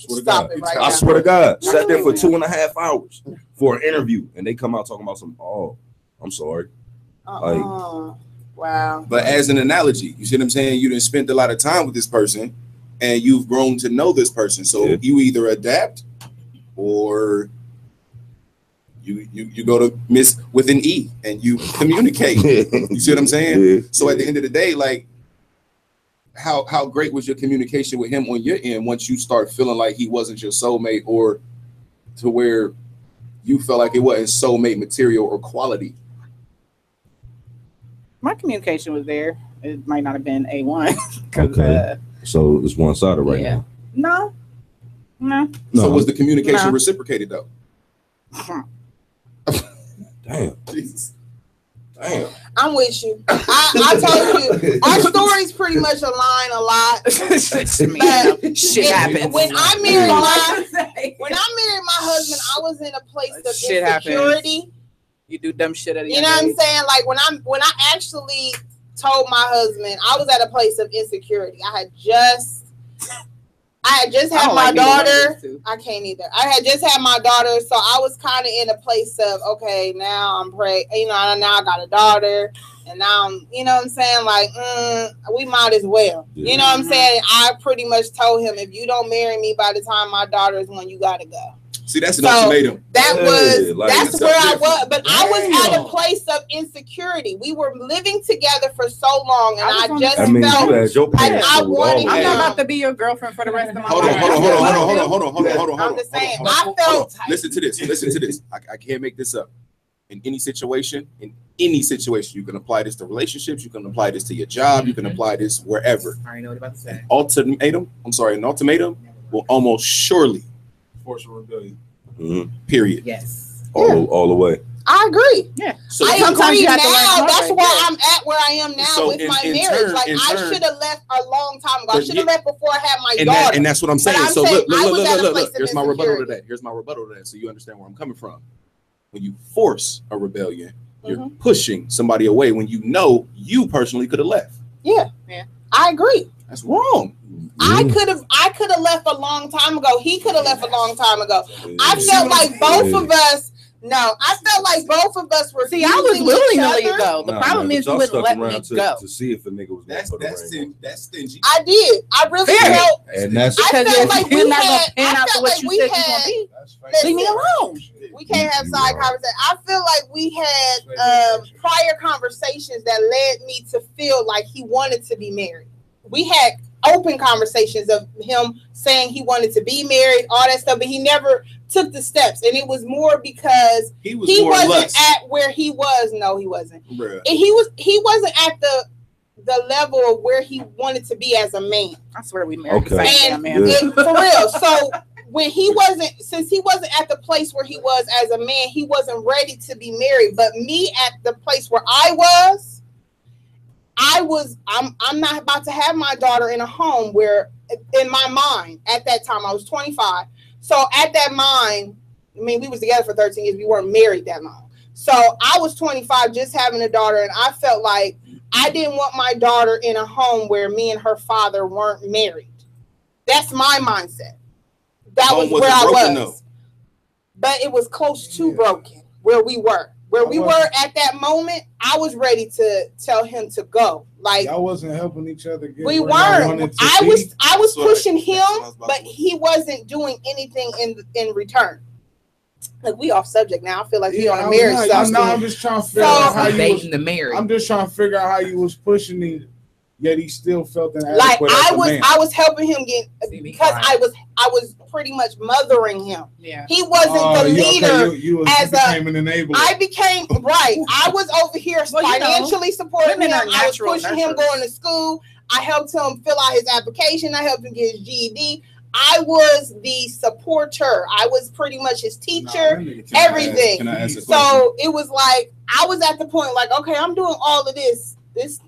I swear to God, sat there for 2.5 hours for an interview, and they come out talking about some. Oh, I'm sorry. Wow. But as an analogy, you see what I'm saying? You didn't spend a lot of time with this person, and you've grown to know this person. So you either adapt, or you go to miss with an E, and you communicate. You see what I'm saying? So at the end of the day, like. How great was your communication with him on your end once you start feeling like he wasn't your soulmate, or to where you felt like it wasn't soulmate material or quality? My communication was there. It might not have been A1. Okay. So it's one-sided right now. No. So was the communication reciprocated though? Damn. Jesus. Damn. I'm with you. I told you our stories pretty much align a lot. But shit happens. When I married my husband, I was in a place of insecurity. Happens. You do dumb shit at you know what I'm saying? Like when I actually told my husband, I was at a place of insecurity. I had just had my daughter. I can't either. I had just had my daughter, so I was kind of in a place of, okay, now I'm pregnant. You know, now I got a daughter, and now I'm, you know what I'm saying? Like, we might as well. You know what I'm saying? I pretty much told him, if you don't marry me by the time my daughter is one, you gotta go. See, that's an ultimatum. That's where I was, but I was at a place of insecurity. We were living together for so long, and I just felt like I wanted. I'm not about to be your girlfriend for the rest of my life. Hold on. I'm just saying. I felt. Listen to this. I can't make this up. In any situation, you can apply this to relationships. You can apply this to your job. You can apply this wherever. I already know what you're about to say. An ultimatum will almost surely force a rebellion. Period. Yes. All the way. I agree. Yeah. So I agree now. That's why I'm at where I am now with my marriage. Like I should have left a long time ago. I should have left before I had my daughter. And that's what I'm saying. So look. Here's my rebuttal to that. So you understand where I'm coming from. When you force a rebellion, you're pushing somebody away when you know you personally could have left. Yeah. I agree. That's wrong. I could have left a long time ago. He could have left a long time ago. I felt like both of us. No, I felt like both of us were. See, I was willing to leave go. The problem is you wouldn't let me go. To see if a nigga was that's stingy. I did. I really felt. And that's I felt like we not had. gonna pan out to what you said you gonna be. Leave me alone. We can't have side conversations. I feel like we had prior conversations that led me to feel like he wanted to be married. We had open conversations of him saying he wanted to be married, all that stuff, but he never took the steps. And it was more because he wasn't at where he was. No, he wasn't. Bruh. And he wasn't at the level of where he wanted to be as a man. I swear we married for real. So when since he wasn't at the place where he was as a man, he wasn't ready to be married. But me at the place where I was, I'm not about to have my daughter in a home where, in my mind, at that time, I was 25. So at that mind, I mean, we was together for 13 years. We weren't married that long. So I was 25, just having a daughter. And I felt like I didn't want my daughter in a home where me and her father weren't married. That's my mindset. that was where I was. Though. But it was close to broken where we were. Where we were at that moment, I was ready to tell him to go. Like I wasn't helping each other. We weren't. I was pushing him, but he wasn't doing anything in return. Like we off subject now. I feel like we on a marriage. I'm just trying to figure out how you was the marriage. I'm just trying to figure out how you was pushing him, yet he still felt an like I was helping him get because I was pretty much mothering him. Yeah, he wasn't the leader. You became an enabler. I became right. I was over here financially supporting him. I was pushing him going to school. I helped him fill out his application. I helped him get his GED. I was the supporter. I was pretty much his teacher, everything. So it was like I was at the point like, okay, I'm doing all of this.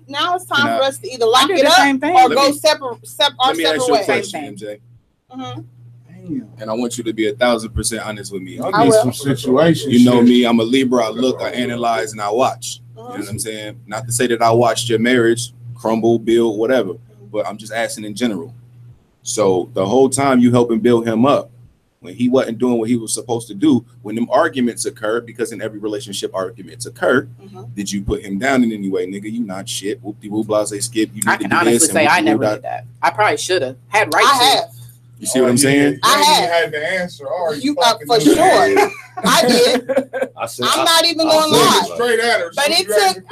Now it's time for us to either lock it up or go separate ways. Let me ask you a question, MJ. And I want you to be 1,000% honest with me. I'll get some situations. You know me, I'm a Libra. I look, I analyze, and I watch. You know what I'm saying? Not to say that I watched your marriage crumble, build, whatever, but I'm just asking in general. So the whole time you helping build him up, when he wasn't doing what he was supposed to do, when them arguments occurred, because in every relationship arguments occur, did you put him down in any way? Nigga, you not shit. Whoop-de-whoop, blase, skip. You I can honestly say I never did that. I probably should have. Had right I have. You see what I'm saying? I had the answer. You for sure. I did. I'm not even gonna lie. Straight at her. But it took.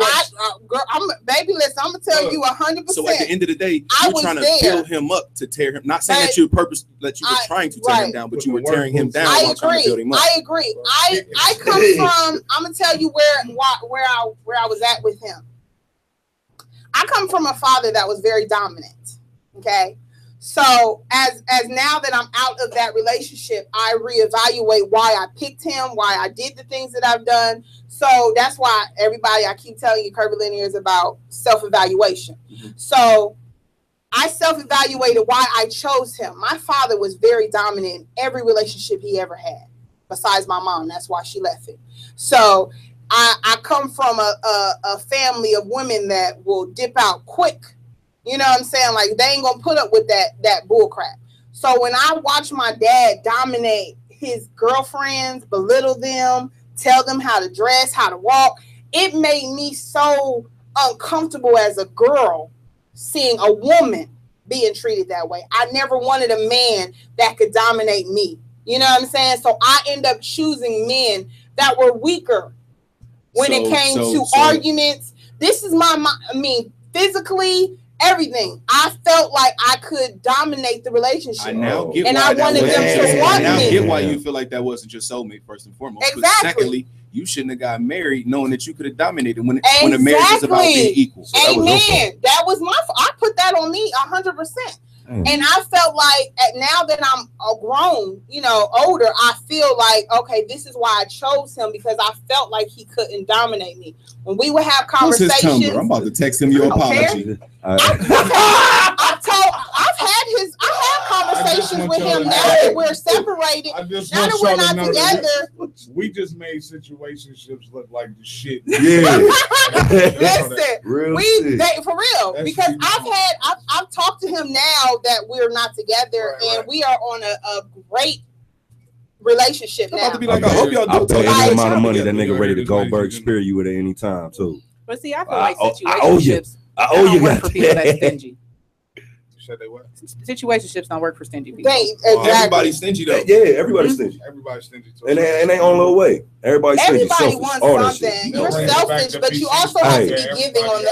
Baby, listen. I'm gonna tell you 100%. So at the end of the day, you're trying to build him up to tear him. Not saying that you were trying to tear him down, but you were tearing him down while trying to build him up. I agree. I come from. I'm gonna tell you where I was at with him. I come from a father that was very dominant. Okay. So as now that I'm out of that relationship, I reevaluate why I picked him, why I did the things that I've done. So that's why everybody, I keep telling you, Curvilinear is about self-evaluation. So I self-evaluated why I chose him. My father was very dominant in every relationship he ever had, besides my mom. That's why she left it. So I come from a family of women that will dip out quick. You know what I'm saying? Like they ain't gonna put up with that bull crap. So when I watch my dad dominate his girlfriends, belittle them, tell them how to dress, how to walk, it made me so uncomfortable as a girl seeing a woman being treated that way. I never wanted a man that could dominate me. You know what I'm saying? So I end up choosing men that were weaker when it came to arguments. This is physically, everything. I felt like I could dominate the relationship. I now get and why I wanted them to want me. I now get why you feel like that wasn't your soulmate, first and foremost. Exactly. But secondly, you shouldn't have got married knowing that you could have dominated when the marriage is about being equal. So that was my fault. I put that on me 100%. And I felt like now that I'm grown, older, I feel like, okay, this is why I chose him, because I felt like he couldn't dominate me. When we would have conversations. I'm about to text him your apology. I had conversations with him now that we're separated. Now that we're not together. We just made situationships look like the shit. Yeah. Listen, for real. That's because I've talked to him now that we're not together, and we are on a great relationship now. About to be like, I hope y'all do pay any amount of money that nigga ready to Goldberg spear you at any time too. But see, I feel like situationships don't work for people that's stingy. Situationships don't work for stingy people. Everybody's stingy though. Yeah, everybody's stingy. Everybody's stingy too. And they on little way. Everybody's stingy. Everybody wants something. You're selfish, but you also have to be giving on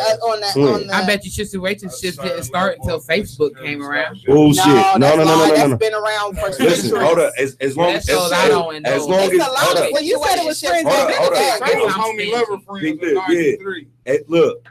the. I bet you situationships didn't start until Facebook came around. Bullshit. No. That's been around for centuries. Hold up. As long as well, you said it was friends. Homie lover friends. Yeah. Look.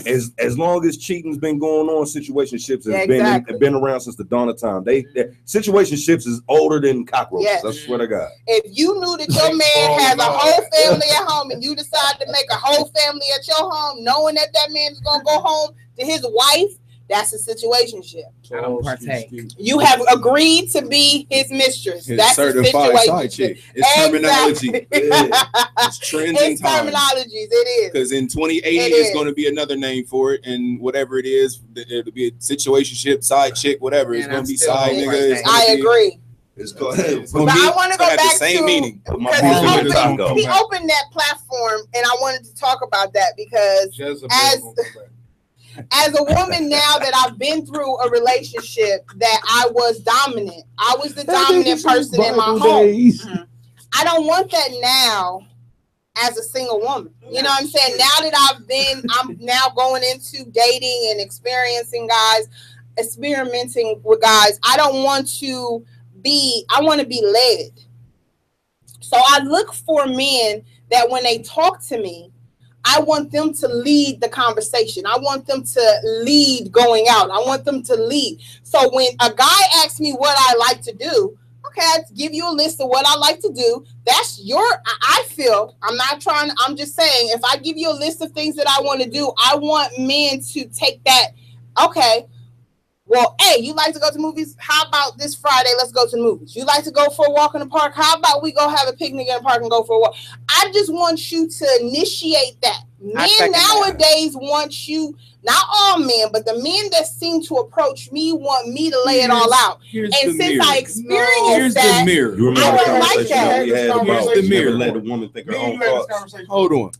As long as cheating's been going on, situationships have been around since the dawn of time. Situationships is older than cockroaches. Yes. I swear to God. If you knew that your man has a whole family at home and you decide to make a whole family at your home, knowing that man is gonna go home to his wife, that's a situationship. I don't partake. You have agreed to be his mistress. His that's certified a side chick. It's terminology. It's trends and terminologies. It is. Because in 2080 it's going to be another name for it, and whatever it is, it'll be a situationship, side chick, whatever. It's going to be side nigga. I agree. It's called. But I want to go back the same to meaning. Because he opened that platform, and I wanted to talk about that because as a woman now that I've been through a relationship that I was dominant. I was the dominant person in my home. I don't want that now as a single woman. You know what I'm saying? Now that I'm now going into dating and experimenting with guys. I don't want to I want to be led. So I look for men that when they talk to me, I want them to lead the conversation. I want them to lead going out. I want them to lead. So when a guy asks me what I like to do, okay, I give you a list of what I like to do. That's I feel, I'm just saying, if I give you a list of things that I want to do, I want men to take that, okay, well, hey, you like to go to movies? How about this Friday? Let's go to the movies. You like to go for a walk in the park? How about we go have a picnic in the park and go for a walk? I just want you to initiate that. Men nowadays want you, not all men, but the men that seem to approach me want me to lay it all out. And since I experienced that, I don't like that. Here's the mirror. Let the woman think her own thoughts. Hold on.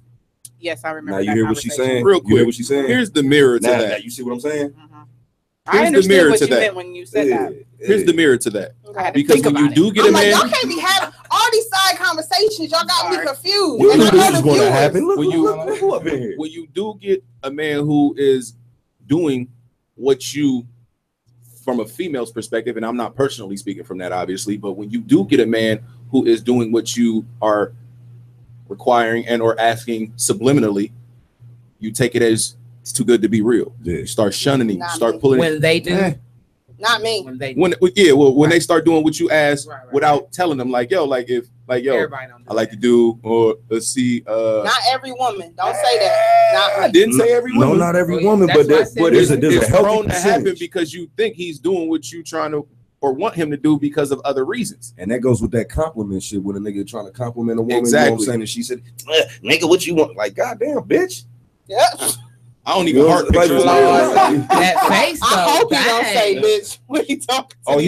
Yes, I remember. Now you hear what she's saying? Real quick. You hear what she's saying? Here's the mirror to that. Now you see what I'm saying? I understood what you meant when you said that. Here's the mirror to that. Because when you do get a man, y'all can't be having all these side conversations. Y'all got me confused. You knew this was going to happen. Look up in here. When you do get a man who is doing what you, from a female's perspective, and I'm not personally speaking from that, obviously, but when you do get a man who is doing what you are requiring and or asking subliminally, you take it as it's too good to be real. Yeah. You start shunning him. Start pulling. When they do, not me. When they when they start doing what you ask without telling them, like yo, I like to do, or let's see. Not every woman. Don't say that. I didn't say every woman. No, not every woman, but there's a prone to happen because you think he's doing what you trying to or want him to do because of other reasons. And that goes with that compliment shit when a nigga trying to compliment a woman. Exactly. You know what I'm saying? And she said, nigga, what you want? Like, goddamn, bitch. Yep. I don't even heart pictures. That face, though. I hope you don't say, bitch. What you talking? Oh, no.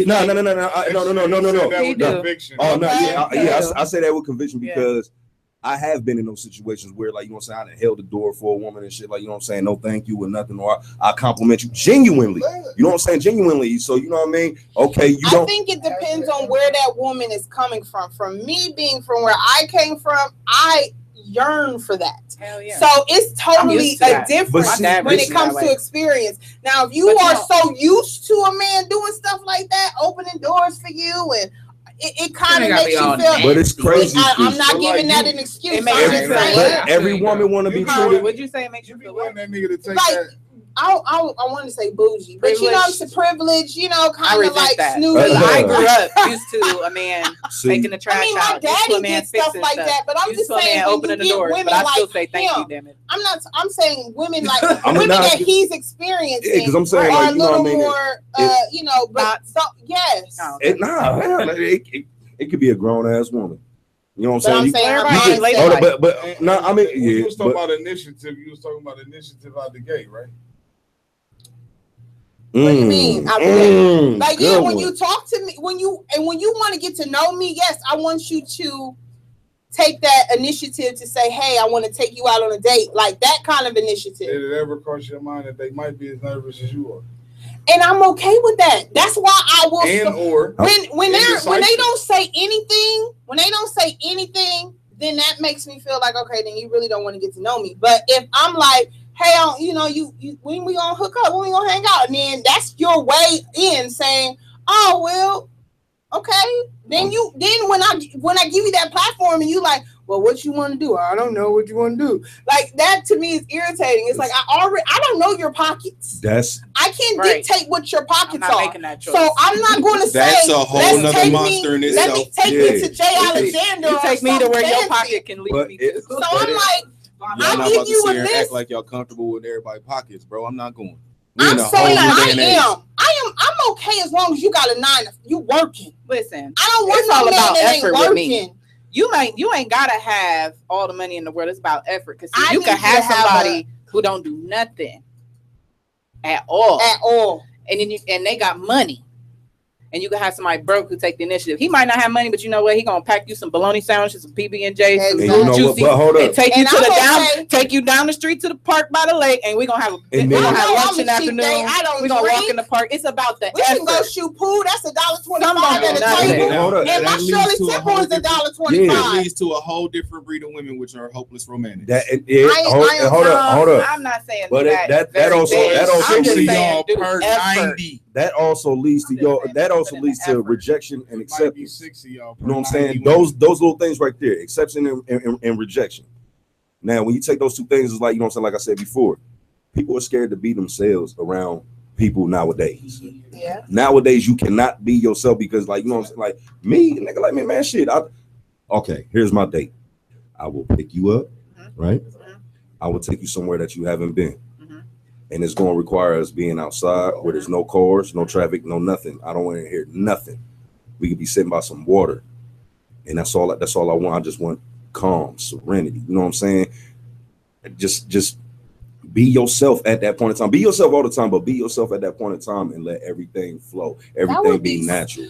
I say that with conviction because I have been in those situations where, like, you know what I'm saying, I done held the door for a woman and shit, like, you know what I'm saying, no thank you or nothing, or I compliment you genuinely. You know what I'm saying, genuinely. So, you know what I mean? Okay, I think it depends on where that woman is coming from. From me being from where I came from, I yearn for that. Hell yeah. So it's totally a difference when it comes to experience. Now, if you are so used to a man doing stuff like that, opening doors for you, and it kind of makes you feel. But it's crazy. I'm not giving that an excuse. Every woman want to be treated. Would you say it makes you feel like that nigga to take like, that? I want to say bougie, but you know, it's a privilege, you know, kind of like Snoopy. I grew up used to a man taking the trash out. My daddy did stuff like that, but I'm just saying, opening the doors, but I still say thank you, damn it. I'm saying women like women that he's experiencing because I'm saying, are like, a little more, you know, but yes. It could be a grown ass woman. You know what I'm saying? You was talking about initiative. You was talking about initiative out the gate, right? What do you mean? Like, yeah, when you talk to me, when you want to get to know me, yes, I want you to take that initiative to say, hey, I want to take you out on a date, like that kind of initiative. Did it ever cross your mind that they might be as nervous as you are? And I'm okay with that. That's why I will. When they don't say anything, then that makes me feel like, okay, then you really don't want to get to know me. But if I'm like, hey, you know, you when we gonna hook up, when we gonna hang out, and then that's your way in saying, oh well, okay. Then when I give you that platform and you like, well, what you want to do? I don't know what you want to do. Like that to me is irritating. It's like I don't know your pockets. I can't dictate what your pockets are. So I'm not going to say that's a whole nother monster in itself. Let me take me to Jay Alexander. You take me to where your pocket can lead me to. So I'm like, I'll give you a list. Act like y'all comfortable with everybody's pockets, bro. I'm not going. I'm saying I'm okay as long as you got a 9. You working. Listen, I don't want no man that ain't working. You ain't gotta have all the money in the world. It's about effort. Because you can have somebody who don't do nothing at all, and then and they got money, and you can have somebody broke who take the initiative. He might not have money, but you know what? He gonna pack you some bologna sandwiches, some PB&J, some juicy, and take you take you down the street to the park by the lake, and we're gonna have lunch in the afternoon. We're gonna walk in the park. It's about the effort. We can go shoot pool. That's $1.25 at a table. And my Shirley Temple is $1.25. That leads to a whole different breed of women, which are hopeless romantics. Hold up. I'm not saying but that also leads to rejection and acceptance. You know what I'm saying? Those little things right there, acceptance and rejection. Now, when you take those two things, it's like, you know what I'm saying, like I said before, people are scared to be themselves around people nowadays. Yeah. Nowadays, you cannot be yourself because, like, you know what I'm saying, like me, nigga, like me, man, shit. Okay, here's my date. I will pick you up, right? I will take you somewhere that you haven't been. And it's going to require us being outside where there's no cars, no traffic, no nothing. I don't want to hear nothing. We could be sitting by some water. And that's all I want. I just want calm, serenity. You know what I'm saying? Just be yourself at that point in time. Be yourself all the time, but be yourself at that point in time and let everything flow. Everything be natural.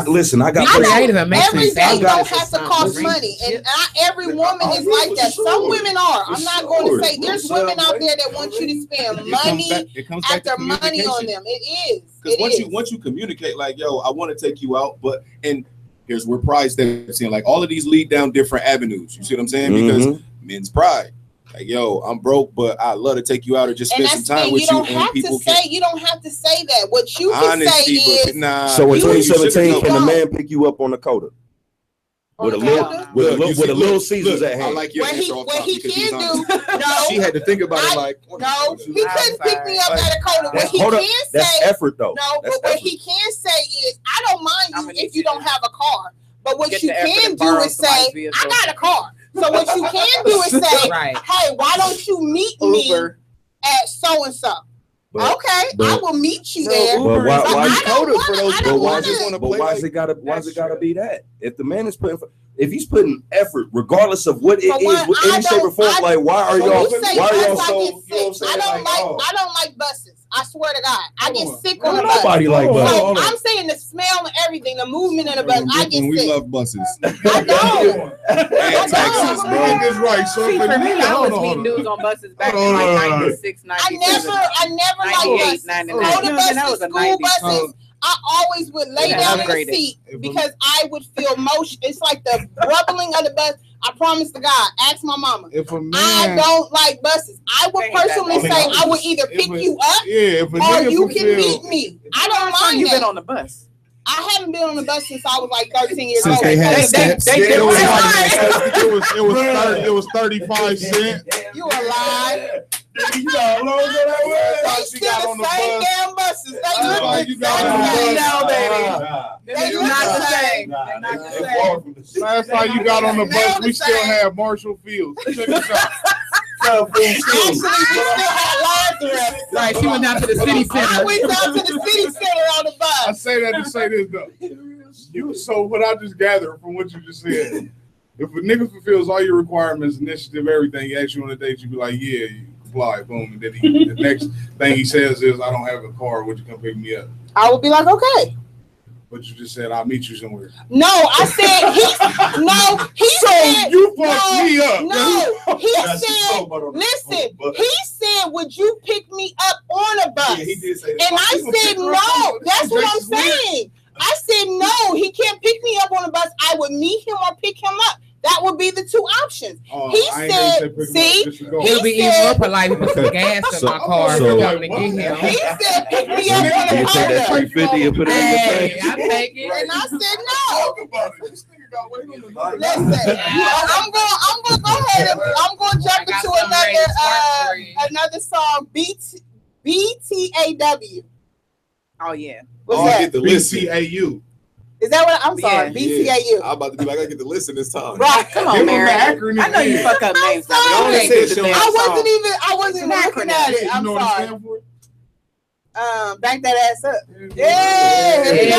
Listen, I got creative. Every day don't have to cost money, and not every woman is like that. Some women are. I'm not going to say there's women out there that want you to spend money after money on them. It is because once you communicate, like, yo, I want to take you out, and here's where pride steps in. Like, all of these lead down different avenues. You see what I'm saying? Because men's pride. Like, yo, I'm broke, but I love to take you out or just spend some time with you. And people you don't have to say that. What you can say is, so in 2017, can a man pick you up on the Coda? With a little Caesars at hand. I like your answer. What he can do, no. She had to think about it like, no, he couldn't pick me up at a Coda. What he can say, that's effort though. No, but what he can say is, I don't mind you if you don't have a car. But what you can do is say, I got a car. So what you can do is say, hey, why don't you meet me at so-and-so? Okay, I will meet you there. But why is it gotta be that? If the man is he's putting effort, regardless of what it is, any shape or form, like why are y'all so? You know what I'm saying? I don't like buses. I swear to God, I get sick on the bus. Nobody like buses. So I'm saying the smell and everything, the movement in the bus. I get sick. We love buses. I don't. Texas, man, is right. So for me, I was meeting dudes on buses back in like 96, 97. I never liked buses. Motor buses, school buses. I always would lay down in the seat because I would feel motion. It's like the rubbling of the bus. I promise to God, ask my mama. I don't like buses. I would personally say I would either pick you up or you can meet me. I don't mind. You've been on the bus. I haven't been on the bus since I was like 13 years old. They had steps. It was 35 cents. You a lie. You know what that was? They still the same damn buses. They not the same. Last time you got on the bus, we still had Marshall Fields. Check this out. Actually, we still had Lazarus. Right, she went down to the city center. I went down to the city center on the bus. I say that to say this though. So what I just gathered from what you just said, if a nigga fulfills all your requirements, initiative, everything, he asks you on a date, you be like, yeah, you comply, boom. And then the next thing he says is, I don't have a car, would you come pick me up? I would be like, okay. But you just said, I'll meet you somewhere. No, I said, he said, you fucked me up. No, he said, listen, he said, would you pick me up on a bus? Yeah, he did say that. And I said, no, that's what I'm saying. I said, no, he can't pick me up on a bus. I would meet him or pick him up. That would be the two options. He said, see, he'll be even more polite and put some gas in my car. He said, pick me up on a bus. You take that 350 and put it in the thing. I take it. And I said, no. Listen, I'm going to go ahead and I'm going to jump into another song, BTAW. Oh, yeah. What's that? I get the list. BTAU. Is that what I'm sorry? BTAU. I'm about to be like, I get to listen this time. Right, come on, Mary. I know you fuck up names. I wasn't even looking at it. I'm sorry. Back that ass up. Yeah, here we go.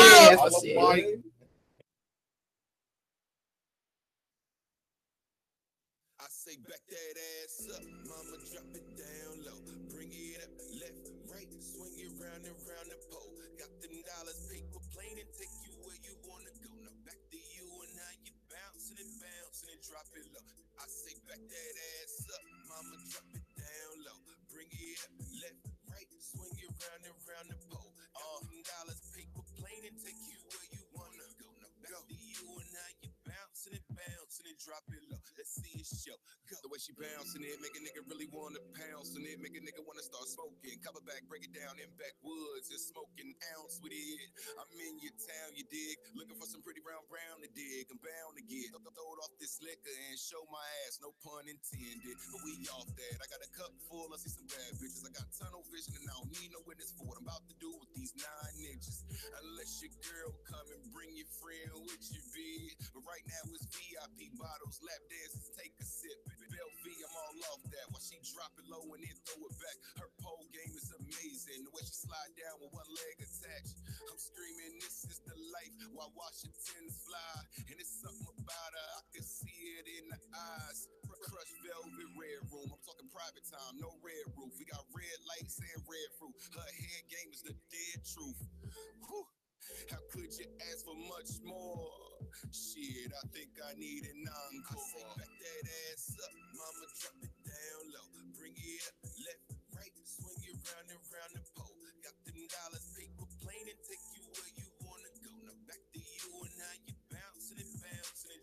I say back that ass up, mama, drop it down low, bring it up left, right, swing it round and round the pole. Got them dollars, paper, plain and and take you where you wanna go. Now back to you and how you bouncing and drop it low. I say back that ass up, mama, drop it down low. Bring it up, left, right, swing it round and round the pole. $10 paper plane and take you where you wanna go. Now back to you and how you bouncing and drop it low. Let's see it show. Go. The way she bouncing it, make a nigga really wanna pounce on it, make a nigga wanna start smoking. Cover back, break it down in backwoods and smoking ounce with it. I'm in your town, you dig? Looking for some pretty round to dig. I'm bound to get throw it off this liquor and show my ass, no pun intended. But we off that. I got a cup full, I see some bad bitches. I got tunnel vision and I don't need no witness for what I'm about to do with these 9 inches. Unless your girl come and bring your friend with you, bitch. But right now it's VIP bottles, lap dances, take a sip. Bell V, I'm all off that. While she drop it low and then throw it back. Her pole game is amazing. The way she slide down with one leg attached. I'm screaming, this is the life while Washington's fly. And it's something about her, I can see it in the eyes. Crushed velvet red room. I'm talking private time, no red roof. We got red lights and red fruit. Her head game is the dead truth. Whew. How could you ask for much more? Shit, I think I need an encore. I say back that ass up, mama, drop it down low. Bring it up, left, right, swing it round and round the pole. Got them dollars, paper plane and take you where you wanna go. Now back to you and how you bouncing and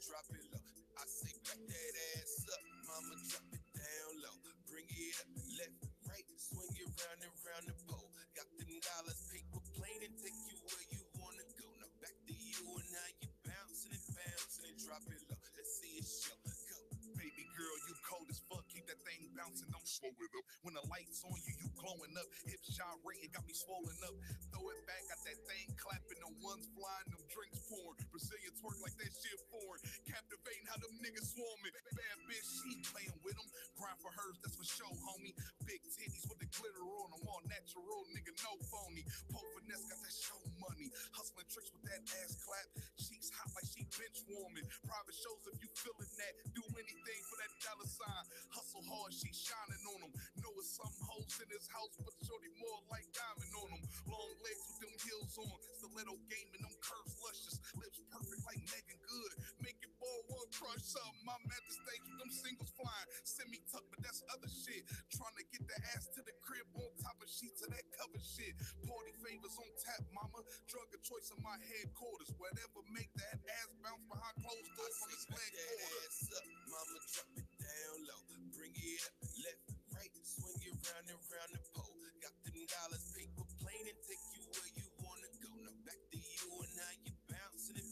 drop it low. I say back that ass up, mama, drop it down low. Bring it up, left, right, swing it round and round the pole. Got them dollars, paper plane and take you where you wanna go. Now back to you and how you bouncing and drop it low. Let's see it show. Go. Baby girl, you cold as fuck. Keep that thing bouncing, don't slow it up. When the lights on you, you glowing up. Hips gyrating, got me swollen up. Throw it back, got that thing clapping. The ones flying, them drinks pouring. Brazilian twerk like that shit foreign. Captivating how them niggas swarming. Bad bitch, she playing with them. Grind for hers, that's for show, homie. Big titties with the glitter on them. All natural, nigga, no phony. Pole finesse, got that show money. Hustling tricks with that ass clap. Cheeks hot like she bench warming. Private shows if you feeling that. Do anything for that dollar sign. Hustle hard, she shining on them. Know it's some hoes in this house, but shorty more like diamond on them. Long legs with them heels on. Stiletto game and them curves luscious. Lips perfect like Megan Good. Make it ball one crush something. I'm at the stage with them singles flying. Semi tuck, but that's other shit. Trying to get the ass to the crib on top of sheets of that cover shit. Party favors on tap, mama. Drug of choice in my headquarters. Whatever make that ass bounce behind closed doors on this leg quarter. Ass up, mama, drop it down low. Bring it up, left, right, swing it round and round the pole. Got them dollars, paper plane and take you where you wanna go. Now back to you and how you bouncing and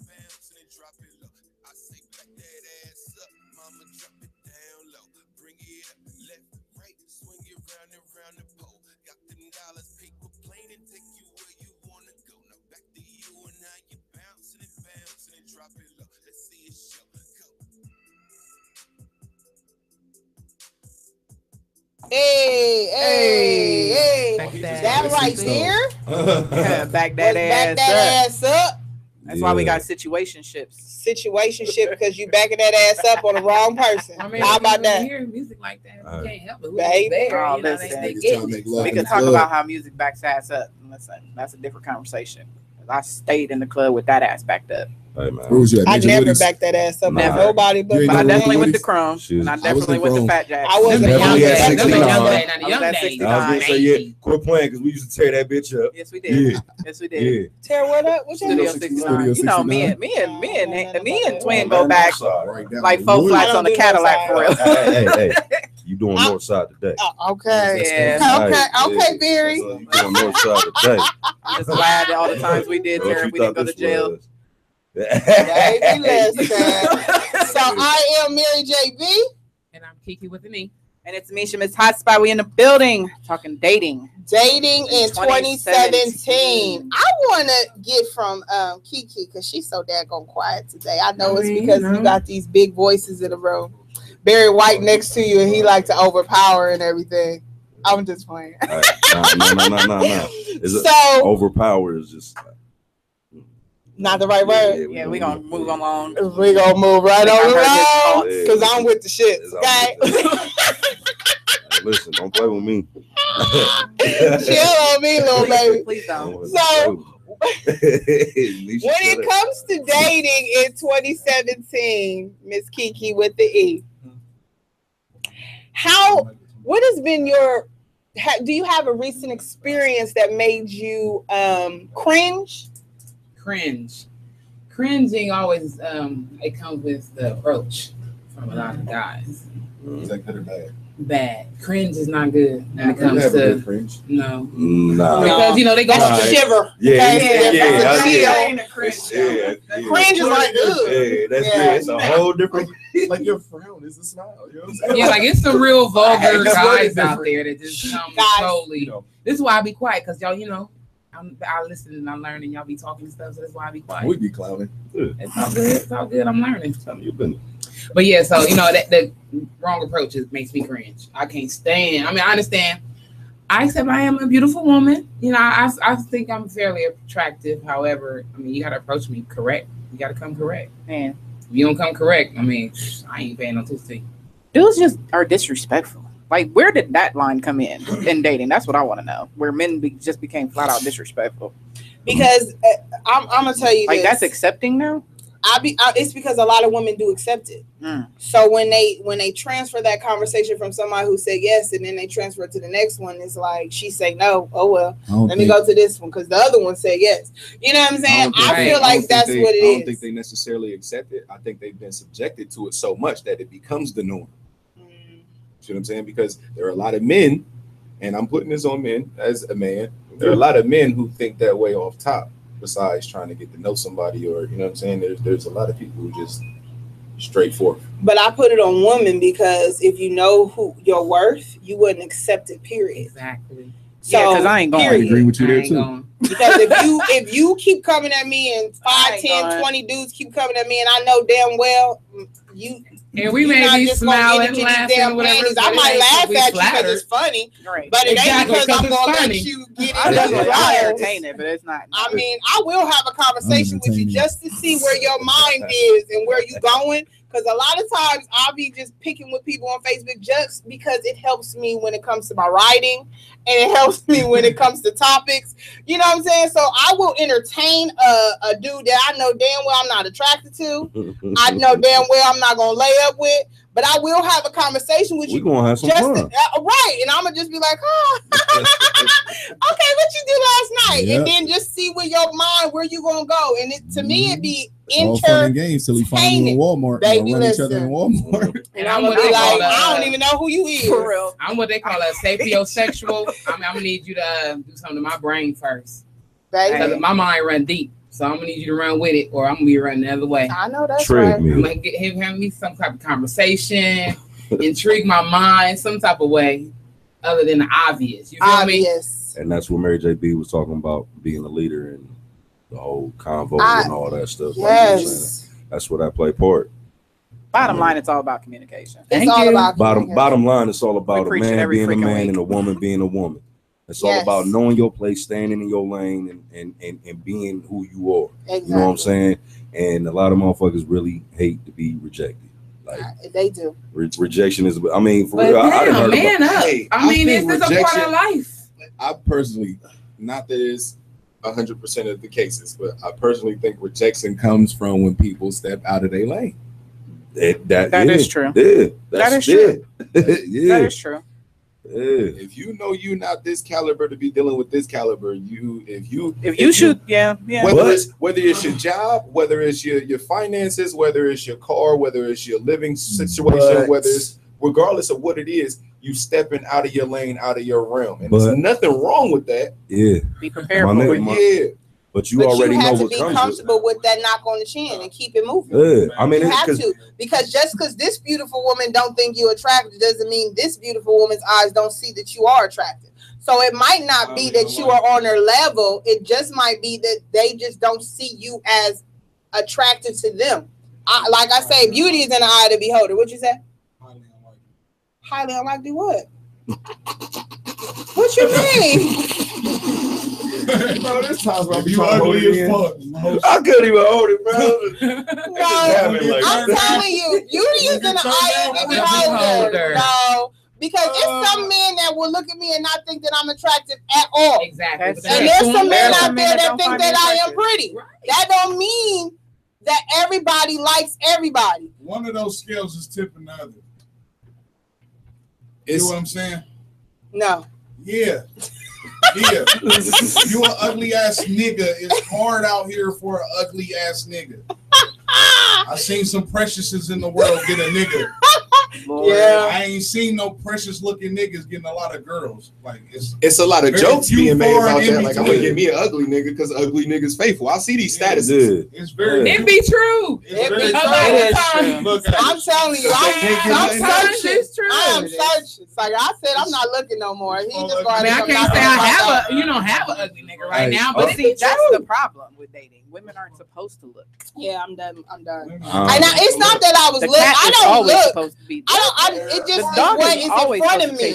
drop it low. I say back that ass up, mama, drop it down low. Bring it up, left, right, swing it round and round the pole. Got them dollars, paper plane and take you where you wanna go. Now back to you and how you bouncing and drop it low. Let's see it show. Go. Hey. That right there. Back that ass up. That's why we got situationships. Situationship because you backing that ass up on the wrong person. I mean, how about that? Hearing music like that, you can't help it. We can talk about how music backs ass up. Listen, that's a different conversation. I stayed in the club with that ass backed up. Hey, man. Where was you at? I never backed that ass up. Never. Nobody but I definitely went to Chrome. And I definitely went to Fat Jack. I wasn't a young day. I was gonna say, yeah, quit playing because we used to tear that bitch up. Yes, we did. Yes, we did. Yeah. Tear what up? What Studio 69. You know, me and Twin go back like 4 flights on the Cadillac for real. Hey. You doing north side today? Okay. Okay, Barry. You doing north side today? I'm just glad that all the times we did there, we didn't go to jail. So I am Mary JB. And I'm Kiki with an E. And it's Misha, Miss Hotspot. We in the building talking dating in 2017. I want to get from Kiki because she's so daggone quiet today. I know it's because you got these big voices in the room. Barry White next to you, and he likes to overpower and everything. I'm just playing. No. So overpower is just not the right word. Yeah, we're gonna move along. We're gonna move right on because I'm with the shit. Okay. Listen, don't play with me. Chill on me, little baby. Please don't. So When it comes to dating in 2017, Miss Kiki with the E, what has been your, do you have a recent experience that made you cringe? Cringing always, it comes with the approach from a lot of guys. Is that good or bad? Bad. Cringe is not good when it comes to cringe. No. Because you know they go shiver. Cringe is like good. It's a whole different. Like your frown is a smile. You know what I'm saying? Yeah, like it's the real vulgar guys out there that just come totally. You know. This is why I be quiet, because y'all, you know, I listen and I'm learning. Y'all be talking and stuff, so that's why I be quiet. We be clowning. It's all good. It's all good. I'm learning. You've been. But yeah, so you know that the wrong approach makes me cringe. I can't stand. I mean, I understand. I accept I am a beautiful woman. You know, I think I'm fairly attractive. However, I mean, you gotta approach me correct. You gotta come correct. Man, if you don't come correct, I mean, I ain't paying no attention. Dudes just are disrespectful. Like, where did that line come in dating? That's what I want to know. Where men just became flat out disrespectful. Because I'm gonna tell you, like this. That's accepting now. It's because a lot of women do accept it. So when they transfer that conversation from somebody who said yes and then they transfer it to the next one, it's like she say no. Oh well, let me go to this one because the other one said yes. You know what I'm saying? I feel like that's what it is. I don't think they necessarily accept it. I think they've been subjected to it so much that it becomes the norm. You know what I'm saying? Because there are a lot of men, and I'm putting this on men as a man. There are a lot of men who think that way off top. Besides trying to get to know somebody, or you know what I'm saying, there's a lot of people who just straightforward. But I put it on women because if you know who your worth, you wouldn't accept it. Period. Exactly. So, yeah, because I ain't going. I agree with you there too. Because if you keep coming at me and 5, 10, 20 dudes keep coming at me, and I know damn well you. And we may be smiling, laughing, whatever. I might laugh at you because it's funny, right? But it ain't because I'm gonna let you get it. I entertain it, but it's not. I mean, I will have a conversation with you just to see where your mind is and where you going. Because a lot of times I'll be just picking with people on Facebook just because it helps me when it comes to my writing and it helps me when it comes to topics. You know what I'm saying? So I will entertain a dude that I know damn well I'm not attracted to. I know damn well I'm not going to lay up with. But I will have a conversation with you. We're going to have some fun. Right. And I'm going to just be like, oh, okay, what you do last night? Yep. And then just see where your mind, where you going to go. And to me, it'd be all fun and games till we find you in Walmart. Baby, run each other in Walmart. And I'm going to be like, I don't even know who you is. For real. I'm what they call a sapiosexual. I'm going to need you to do something to my brain first. Because my mind run deep. So I'm gonna need you to run with it, or I'm gonna be running the other way. I know that's right. I'm gonna get him having me some type of conversation, intrigue my mind, some type of way, other than the obvious. You feel me? And that's what Mary J. B was talking about, being a leader and the whole convo and all that stuff. Yes, like that's where I play part. Bottom line, it's all about communication. It's all about bottom line, it's all about a man being a man and a woman being a woman. It's all about knowing your place, standing in your lane, and being who you are. Exactly. You know what I'm saying? And a lot of motherfuckers really hate to be rejected. Like they do. Rejection is. I mean, for real. I mean, it's a part of life. I personally, not that it's 100% of the cases, but I personally think rejection comes from when people step out of their lane. That is true. Yeah, that is true. Yeah. That is true. Yeah. If you know you're not this caliber to be dealing with this caliber, if you should, whether it's your job, whether it's your finances, whether it's your car, whether it's your living situation, whether it's regardless of what it is, you stepping out of your lane, out of your realm, and there's nothing wrong with that. Yeah, be prepared for it. But you already know what comes with it. You have to be comfortable with that knock on the chin and keep it moving. Yeah, I mean, you have to, because just because this beautiful woman don't think you're attractive doesn't mean this beautiful woman's eyes don't see that you are attractive. So it might not be that you are on her level. It just might be that they just don't see you as attractive to them. Like I say, beauty is in the eye of the beholder. What you say? Highly unlikely what? What you mean? Bro, this time's gonna be ugly as fuck. I couldn't even hold it, bro. No, I'm telling you, beauty is in the eye of the beholder. No, because there's some men that will look at me and not think that I'm attractive at all. Exactly. And there's some men out there that think that I am pretty. Right. That don't mean that everybody likes everybody. One of those scales is tipping the other. You know what I'm saying? No. Yeah. Yeah. You an ugly ass nigga. It's hard out here for an ugly ass nigga. I seen some preciouses in the world get a nigga. Boy, yeah, I ain't seen no precious looking niggas getting a lot of girls. Like it's a lot of jokes being made about that. Like I'm gonna get me an ugly nigga because ugly niggas faithful. I see these statuses. It's very. It be true. It be true. Look, I'm telling you, I'm searching. It's true. I am searching. Like I said, I'm not looking no more. He just going. I mean, I can't say I have an ugly nigga right now, but see, that's the problem with dating. Women aren't supposed to look. Yeah, I'm done. And it's not that I was looking. I don't look. Supposed to be it just is what is in front of me.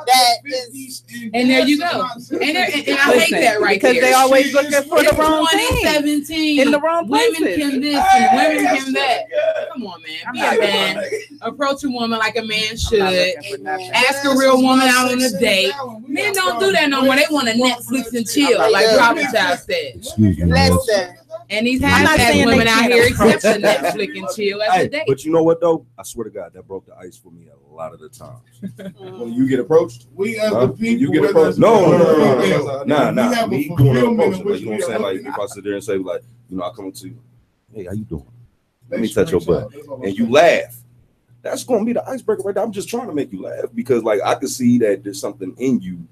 That is, and there you go. And I hate that right because there. They always looking for the wrong thing. 17 in the wrong places. Women can this and women can that. Come on, man. Be a man. Approach a woman like a man should. Ask a real woman out on a date. Men don't do that no more. They want to Netflix and chill, like Robin Child said. Listen. And these hashtag women out here accept the Netflix and chill as a date. But you know what though? I swear to God, that broke the ice for me a lot of the times. When you get approached, we as the people. You get approached. No. Nah. Me going to approach them. Like, you know what I'm saying? Like if I sit there and say like, you know, I come to you, hey, how you doing? Let me touch your butt, and you laugh. That's going to be the icebreaker right there. I'm just trying to make you laugh because like I can see that there's something in you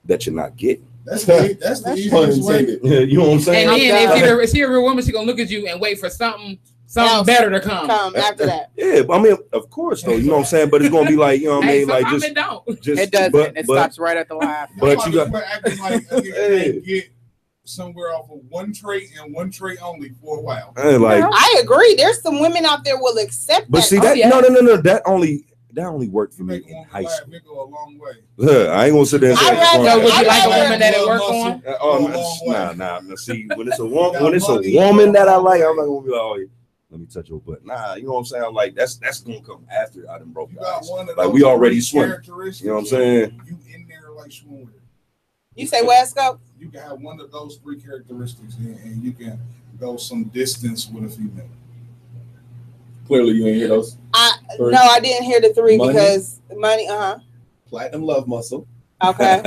that you're not getting. That's the easiest way. Yeah, you know what I'm saying? And then if you're a real woman, she's gonna look at you and wait for something better to come after that. Yeah, I mean, of course, though, you know what I'm saying. But it's gonna be like, you know what I mean, like just it doesn't. It stops right at the line. But you got acting like get somewhere off of one trait and one trait only for a while. I agree. There's some women out there will accept but that. See that? No. That only worked for me in high school. Go a long way. I ain't gonna sit there and say. Would you like a woman that it work on? Nah. See, when it's a woman that I like, I'm not gonna be like, oh, let me touch your butt. Nah, you know what I'm saying? Like that's gonna come after I done broke the ice. Like we already swim. You know what I'm saying? You in there like swim with her. You say Wesco? You can have one of those three characteristics, and you can go some distance with a female. Clearly, you ain't hear those. No, I didn't hear the three because money. Platinum love muscle. Okay.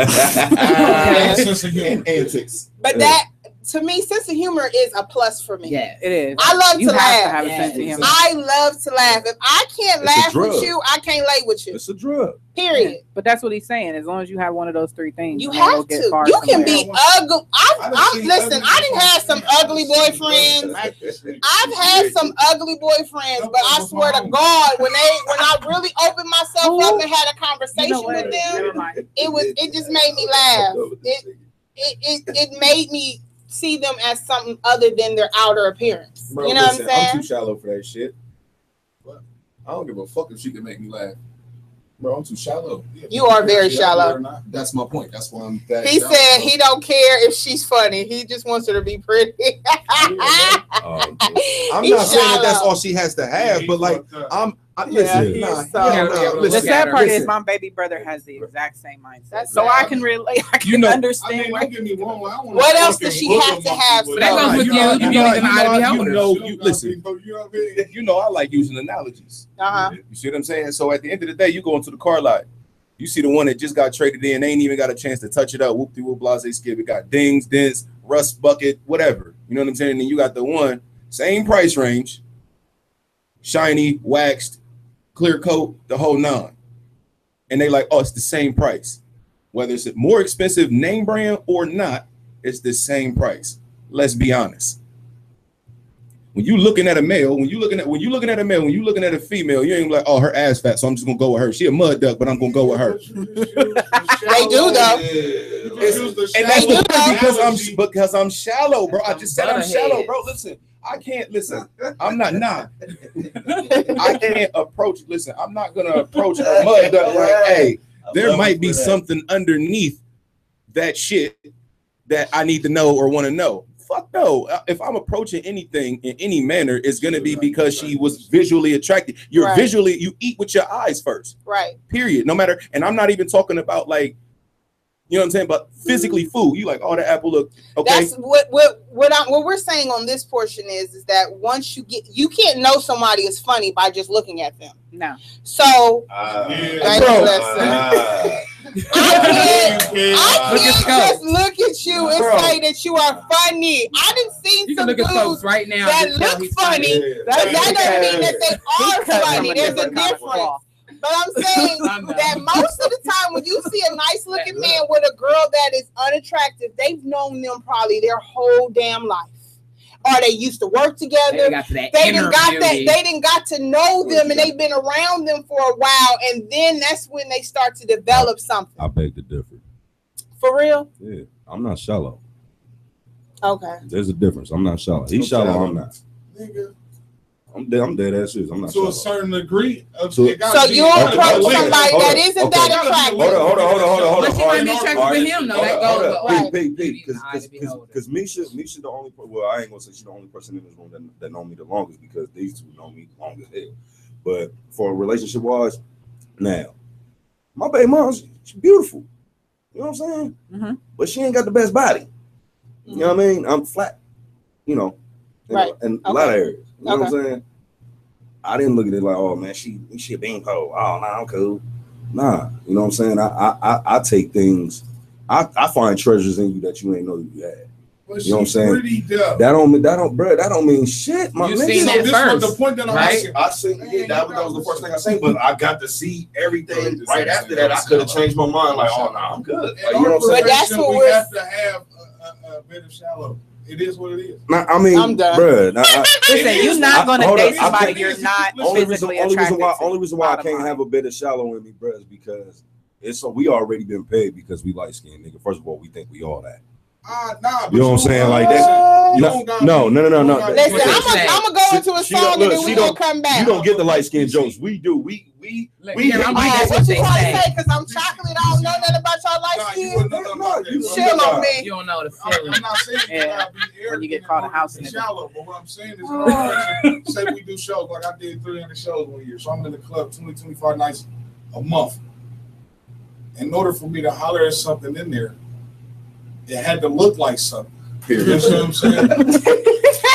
Sense of humor. And antics. But that, to me, sense of humor is a plus for me. Yeah, it is. I love to laugh. Have a sense of humor. I love to laugh. If I can't laugh with you, I can't lay with you. It's a drug. Period. Yeah. But that's what he's saying. As long as you have one of those three things, you have to. You can be ugly. Listen, I didn't have some ugly boyfriends. I've had some ugly boyfriends, but I swear to God, when I really opened myself up and had a conversation with them, it just made me laugh. It made me see them as something other than their outer appearance. Bro, you know what I'm saying? I'm too shallow for that shit. But I don't give a fuck if she can make me laugh. Bro, I'm too shallow. You are very shallow. That's my point. That's why I'm that. He said he don't care if she's funny. He just wants her to be pretty. I'm not saying that's all she has to have, but like the sad part is my baby brother has the exact same mindset, so I can relate. I can understand. Don't get me wrong. What else does she have to have? That goes with you. Listen. You know, I like using analogies. You see what I'm saying? So at the end of the day, you go into the car lot. You see the one that just got traded in, they ain't even got a chance to touch it up. Whoop-de-whoop, blase, skip. It got dings, dents, rust bucket, whatever. You know what I'm saying? And then you got the one, same price range, shiny, waxed, clear coat, the whole nine. And they like, oh, it's the same price. Whether it's a more expensive name brand or not, it's the same price. Let's be honest. When you looking at a male, when you looking at a female, you ain't like, oh, her ass fat, so I'm just gonna go with her. She a mud duck, but I'm gonna go with her. They do though. And that's because I'm shallow, bro. I just said I'm shallow, bro. Listen, I can't listen. I'm not. I can't approach. Listen, I'm not gonna approach a mud duck like, hey, there might be something underneath that shit that I need to know or want to know. Fuck no. If I'm approaching anything in any manner, it's gonna be because she was visually attracted. You're visually, you eat with your eyes first. Right. Period. No matter, and I'm not even talking about like You know what I'm saying? But physically food, you like, oh, the apple look okay. That's what we're saying on this portion is that once you can't know somebody is funny by just looking at them. No. So I can't just look at you and say that you are funny. I done seen some dudes right now that look funny, but that doesn't mean that they are funny. There's a difference. But I'm saying that most of the time when you see a nice looking man with a girl that is unattractive, they've known them probably their whole damn life. Or they used to work together. They didn't got to know them and they've been around them for a while, and then that's when they start to develop something. I beg to differ. For real? Yeah, I'm not shallow. Okay. There's a difference. I'm not shallow. He's shallow. I'm not. Nigga. I'm dead ass serious. I'm not to a certain degree. So you approach somebody that isn't that attractive. Hold on. But you might be attracted to him, though. That goes because Misha's the only. Well, I ain't gonna say she's the only person in this room that know me the longest, because these two know me long as hell. But for a relationship wise, now my baby mom, she's beautiful. You know what I'm saying? Mm-hmm. But she ain't got the best body. You know what I mean? I'm flat. You know, in a lot of areas. You know what I'm saying? I didn't look at it like, oh man, she a beanpole. Oh no, I'm cool. Nah, you know what I'm saying? I take things. I find treasures in you that you ain't know you had. Well, you know what I'm saying? That don't mean shit, my nigga. Seen that first, was the point that I seen. That was the first thing I seen, but I got to see everything right after that. I could have changed my mind. Like, oh no, I'm good. Like, you know what I'm saying? But that's what we have to have a bit of shallow. It is what it is. I mean, I'm done. Bruh, listen, you're not gonna date somebody you're not physically attracted to. Only reason why I can't have a bit of shallow in me, bruh, is because we already been paid because we light skinned, nigga. First of all, we think we all that. Nah, you know what I'm saying? Like that. No. Listen, I'm gonna go into a song and then we gonna come back. You don't get the light skinned jokes. We do. What you trying to say? Because I'm chocolate. I don't know nothing about y'all light skin. Chill on me. You don't know the feeling. I'm not saying when you get caught in house. Shallow, but what I'm saying is, say we do shows like I did 300 shows 1 year, so I'm in the club 20-25 nights a month. In order for me to holler at something in there, it had to look like something. You know what I'm saying?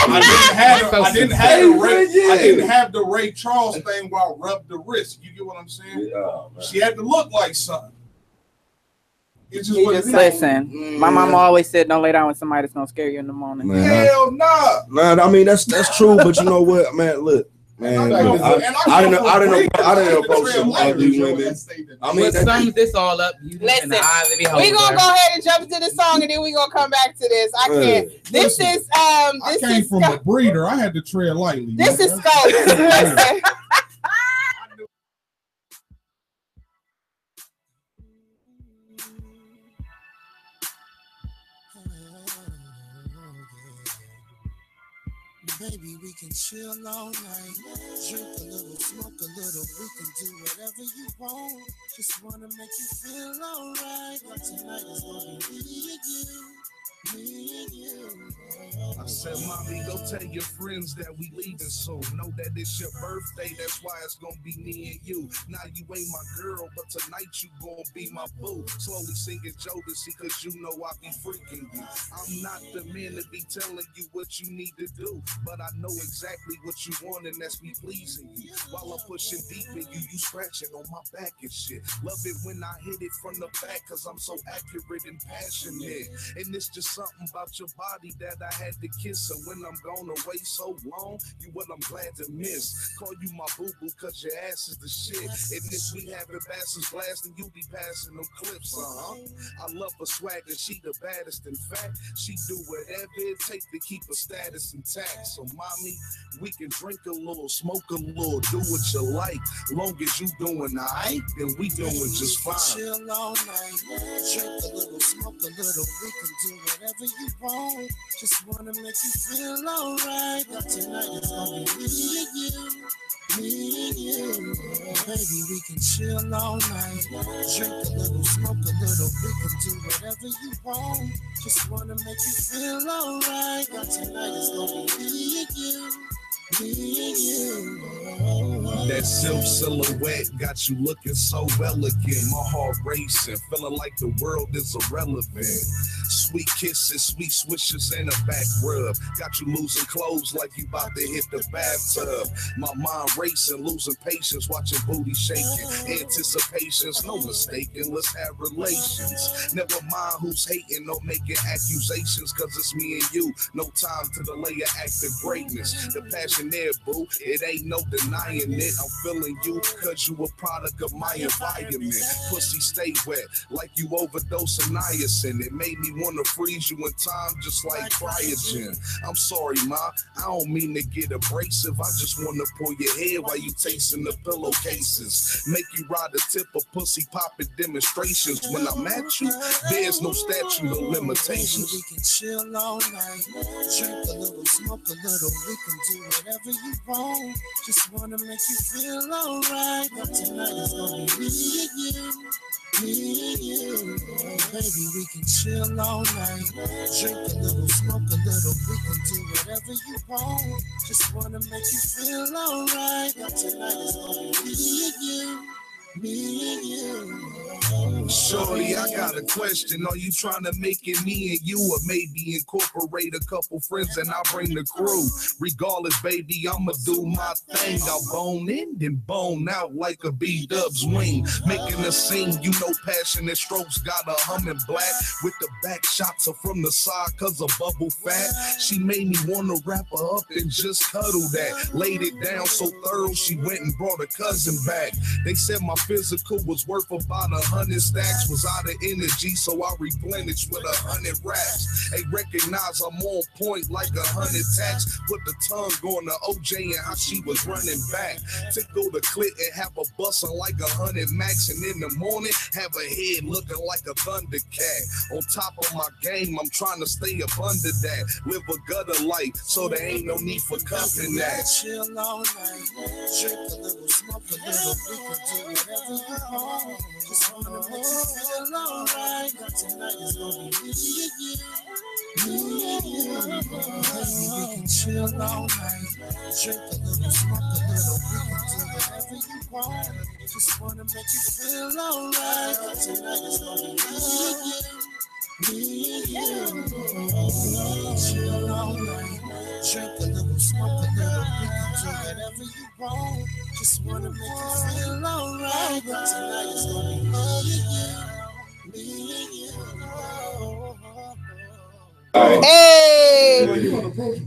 I didn't have the Ray Charles thing where I rubbed the wrist. You get what I'm saying? She had to look like something. It's just what listen, my mama always said, "Don't lay down with somebody that's gonna scare you in the morning." Man, hell nah. Man, I mean that's true, but you know what, man? Look. Man, I didn't approach some ugly women. I mean, let's sum this all up. Listen, we're gonna go ahead and jump into the song, and then we're gonna come back to this. I can't. This is I came from a breeder. I had to tread lightly. This is Scope. Baby, we can chill all night. Drink a little, smoke a little. We can do whatever you want. Just wanna make you feel alright. But tonight is gonna be me and you. I said, mommy, go tell your friends that we leaving soon. Know that it's your birthday, that's why it's gonna be me and you. Now you ain't my girl, but tonight you gonna be my boo. Slowly singing Jodeci, cause you know I be freaking you. I'm not the man to be telling you what you need to do, but I know exactly what you want, and that's me pleasing you. While I'm pushing deep in you, you scratching on my back and shit. Love it when I hit it from the back, cause I'm so accurate and passionate. And it's just something about your body that I had to kiss. So when I'm gone away so long, you what I'm glad to miss. Call you my boo-boo cause your ass is the shit. And if we having bastards blasting, you be passing them clips, I love her swagger, she the baddest. In fact, she do whatever it takes to keep her status intact. So mommy, we can drink a little, smoke a little, do what you like. Long as you doing alright, then we doing just fine. Chill all night, drink a little, smoke a little. We can do whatever you want. Just wanna make you feel alright. But tonight is gonna be me and you. Baby, we can chill all night. Drink a little, smoke a little. We can do whatever you want. Just wanna make you feel alright. But tonight is gonna be me and you. That silk silhouette got you looking so elegant. My heart racing, feeling like the world is irrelevant. Sweet kisses, sweet swishes, and a back rub. Got you losing clothes like you about to hit the bathtub. My mind racing, losing patience, watching booty shaking. Anticipations, no mistaking, let's have relations. Never mind who's hating or making accusations, cause it's me and you. No time to delay an act of greatness. The passion there, boo, it ain't no denying it. I'm feeling you, cause you a product of my environment. Pussy stay wet, like you overdose of niacin. It made me wanna freeze you in time, just like cryogen. I'm sorry, ma, I don't mean to get abrasive. I just wanna pull your head while you tasting the pillowcases. Make you ride the tip of pussy popping demonstrations. When I'm at you, there's no statute of limitations. We can chill all night, drink a little, smoke a little. We can do whatever you want. Just wanna make you feel alright. Tonight is gonna be me and you, me and you. Baby, we can chill all night, drink a little, smoke a little. We can do whatever you want. Just wanna make you feel alright. Tonight is gonna be me and you, me and you. Shorty, I got a question. Are you trying to make it me and you, or maybe incorporate a couple friends and I'll bring the crew? Regardless, baby, I'ma do my thing. I'll bone in and bone out like a B-Dub's wing. Making a scene, you know, passionate strokes got a humming black. With the back shots are from the side cause of bubble fat. She made me wanna wrap her up and just cuddle that. Laid it down so thorough, she went and brought her cousin back. They said my physical was worth about 100 stacks. Was out of energy, so I replenished with 100 raps. They recognize I'm on point like 100 tacks. Put the tongue on the OJ and how she was running back. Tickle the clit and have a bustin' like 100 max. And in the morning, have a head looking like a Thundercat. On top of my game, I'm trying to stay up under that. Live a gutter life, so there ain't no need for cuffing that. Chill all night, drink a little, smoke a little. We can do whatever you want. Just wanna make you feel alright. Tonight is gonna be me and you, me and you. Baby, we can chill all night, drink a little, smoke a little. We can do whatever you want. Just wanna make you feel alright. Tonight is gonna be me and you, me and you. Chill all night, drink a little, smoke a little. We can do whatever you want. Just wanna make you feel alright. Tonight is gonna be me and you. Hey,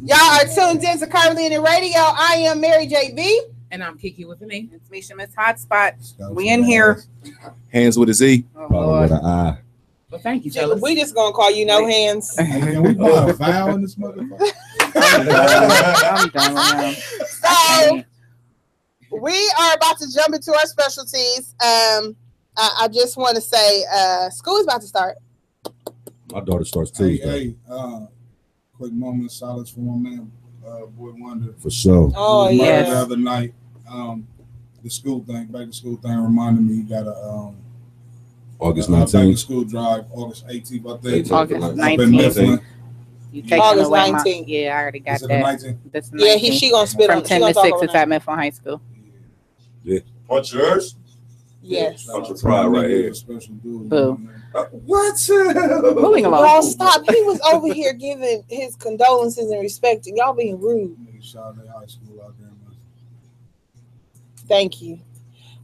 y'all are tuned in to Curvilinear Radio. I am Mary JB. And I'm Kiki with me. It's Misha Miss Hotspot. We in here. Hands with a Z. Probably with an I. Well, thank you, fellas. We just gonna call you No Hands. Can we put a vowel in this motherfucker? I'm done now. So we are about to jump into our specialties. I just want to say, school is about to start. My daughter starts Tuesday. Quick moment of silence for my man, Boy Wonder. For sure. Oh yeah. The other night, the school thing, back to school thing reminded me. He got a August back 19th. to school drive, August 18th, I think. August Up in 19th. Mifflin. You taking August away 19th. Yeah, I already got Is it the that. 19th? That's the Yeah, 19th. she gonna spit From on 10 to 6. It's at Mifflin High School. Punch yours. Yes. Punch your pride right here. Special dude. Boo. What? Moving along. Y'all stop. He was over here giving his condolences and respect, and y'all being rude. Shout out high school out there. Thank you.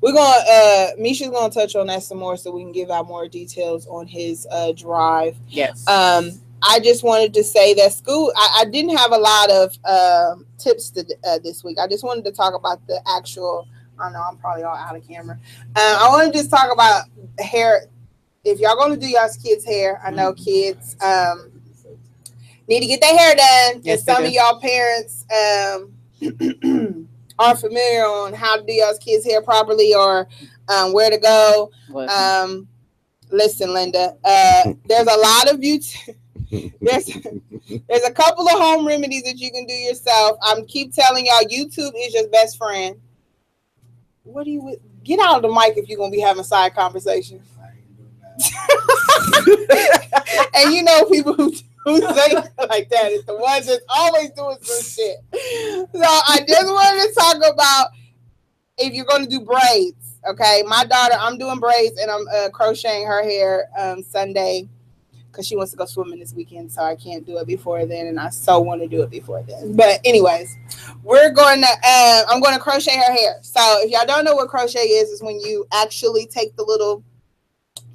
We're gonna Misha's gonna touch on that some more so we can give out more details on his drive. Yes. I just wanted to say that school, I didn't have a lot of tips this week. I just wanted to talk about the actual, I know I'm probably all out of camera. I want to just talk about hair. If y'all going to do y'all's kids' hair, I know kids need to get their hair done. Yes, and some of y'all parents aren't familiar on how to do y'all's kids' hair properly or where to go. Listen, Linda, there's a lot of beauty. There's a couple of home remedies that you can do yourself. I'm keep telling y'all, YouTube is your best friend. What do you get out of the mic if you're gonna be having side conversations? And you know people who who say like that. It's the ones that's always doing some shit. So I just wanted to talk about if you're going to do braids. Okay, my daughter, I'm doing braids and I'm crocheting her hair Sunday because she wants to go swimming this weekend, so I can't do it before then, and I so want to do it before then. But anyways, I'm going to crochet her hair. So if y'all don't know what crochet is when you actually take the little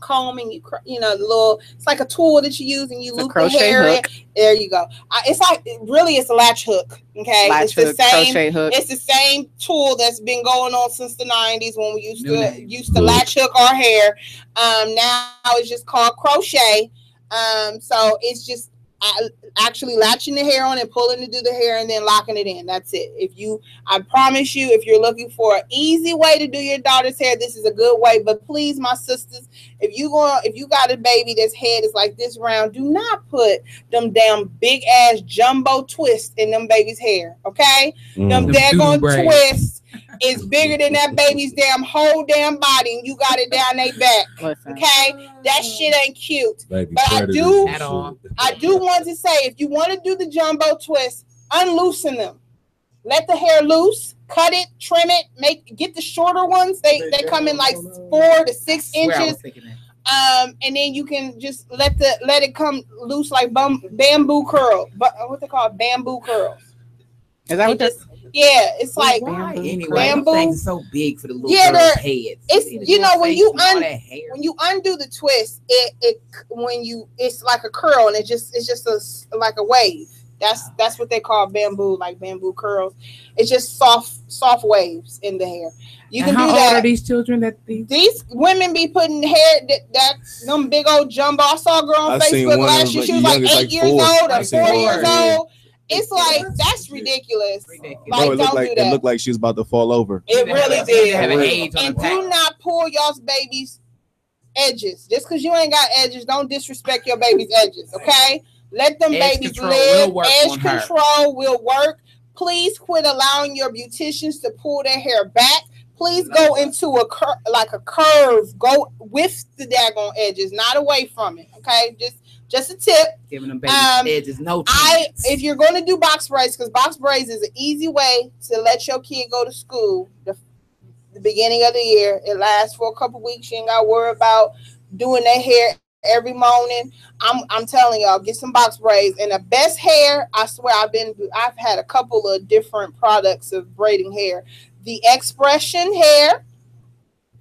comb and it's like a tool that you use and you loop the hair in. There you go. It's a latch hook. Okay, crochet hook. It's the same tool that's been going on since the 90s when we used to latch hook our hair. Now it's just called crochet. So it's just actually latching the hair on and pulling to do the hair and then locking it in. That's it. I promise you, if you're looking for an easy way to do your daughter's hair, this is a good way. But please, my sisters, if you got a baby that's head is like this round, do not put them damn big ass jumbo twists in them baby's hair. Okay, them daggone twists is bigger than that baby's whole damn body, and you got it down their back. Okay, that shit ain't cute. Baby, but I do want to say, if you want to do the jumbo twist, unloosen them. Let the hair loose, cut it, trim it, get the shorter ones. They come in like 4 to 6 inches. And then you can just let it come loose like bamboo curl. But what they call bamboo curls. Is that what this? Yeah, it's like bamboo. Things so big for the little girl's heads. It's when you undo the twist, it's like a curl and it's just like a wave. That's what they call bamboo, like bamboo curls. It's just soft waves in the hair. You can do that. How old are these children these women be putting hair that them big old jumbo? I saw a girl on Facebook last year. She was like 8 years old or 4 years old. It's like, that's ridiculous. Like, it looked like she was about to fall over. It really did. And do not pull y'all's baby's edges. Just because you ain't got edges, don't disrespect your baby's edges, okay? Let them babies live. Edge control will work. Please quit allowing your beauticians to pull their hair back. Please go into a curve. Go with the daggone edges, not away from it, okay? Just a tip. Giving them babies edges, no chance. If you're going to do box braids, because box braids is an easy way to let your kid go to school the beginning of the year. It lasts for a couple weeks. You ain't got to worry about doing their hair every morning. I'm telling y'all, get some box braids. And the best hair, I swear, I've had a couple of different products of braiding hair. The Expression hair,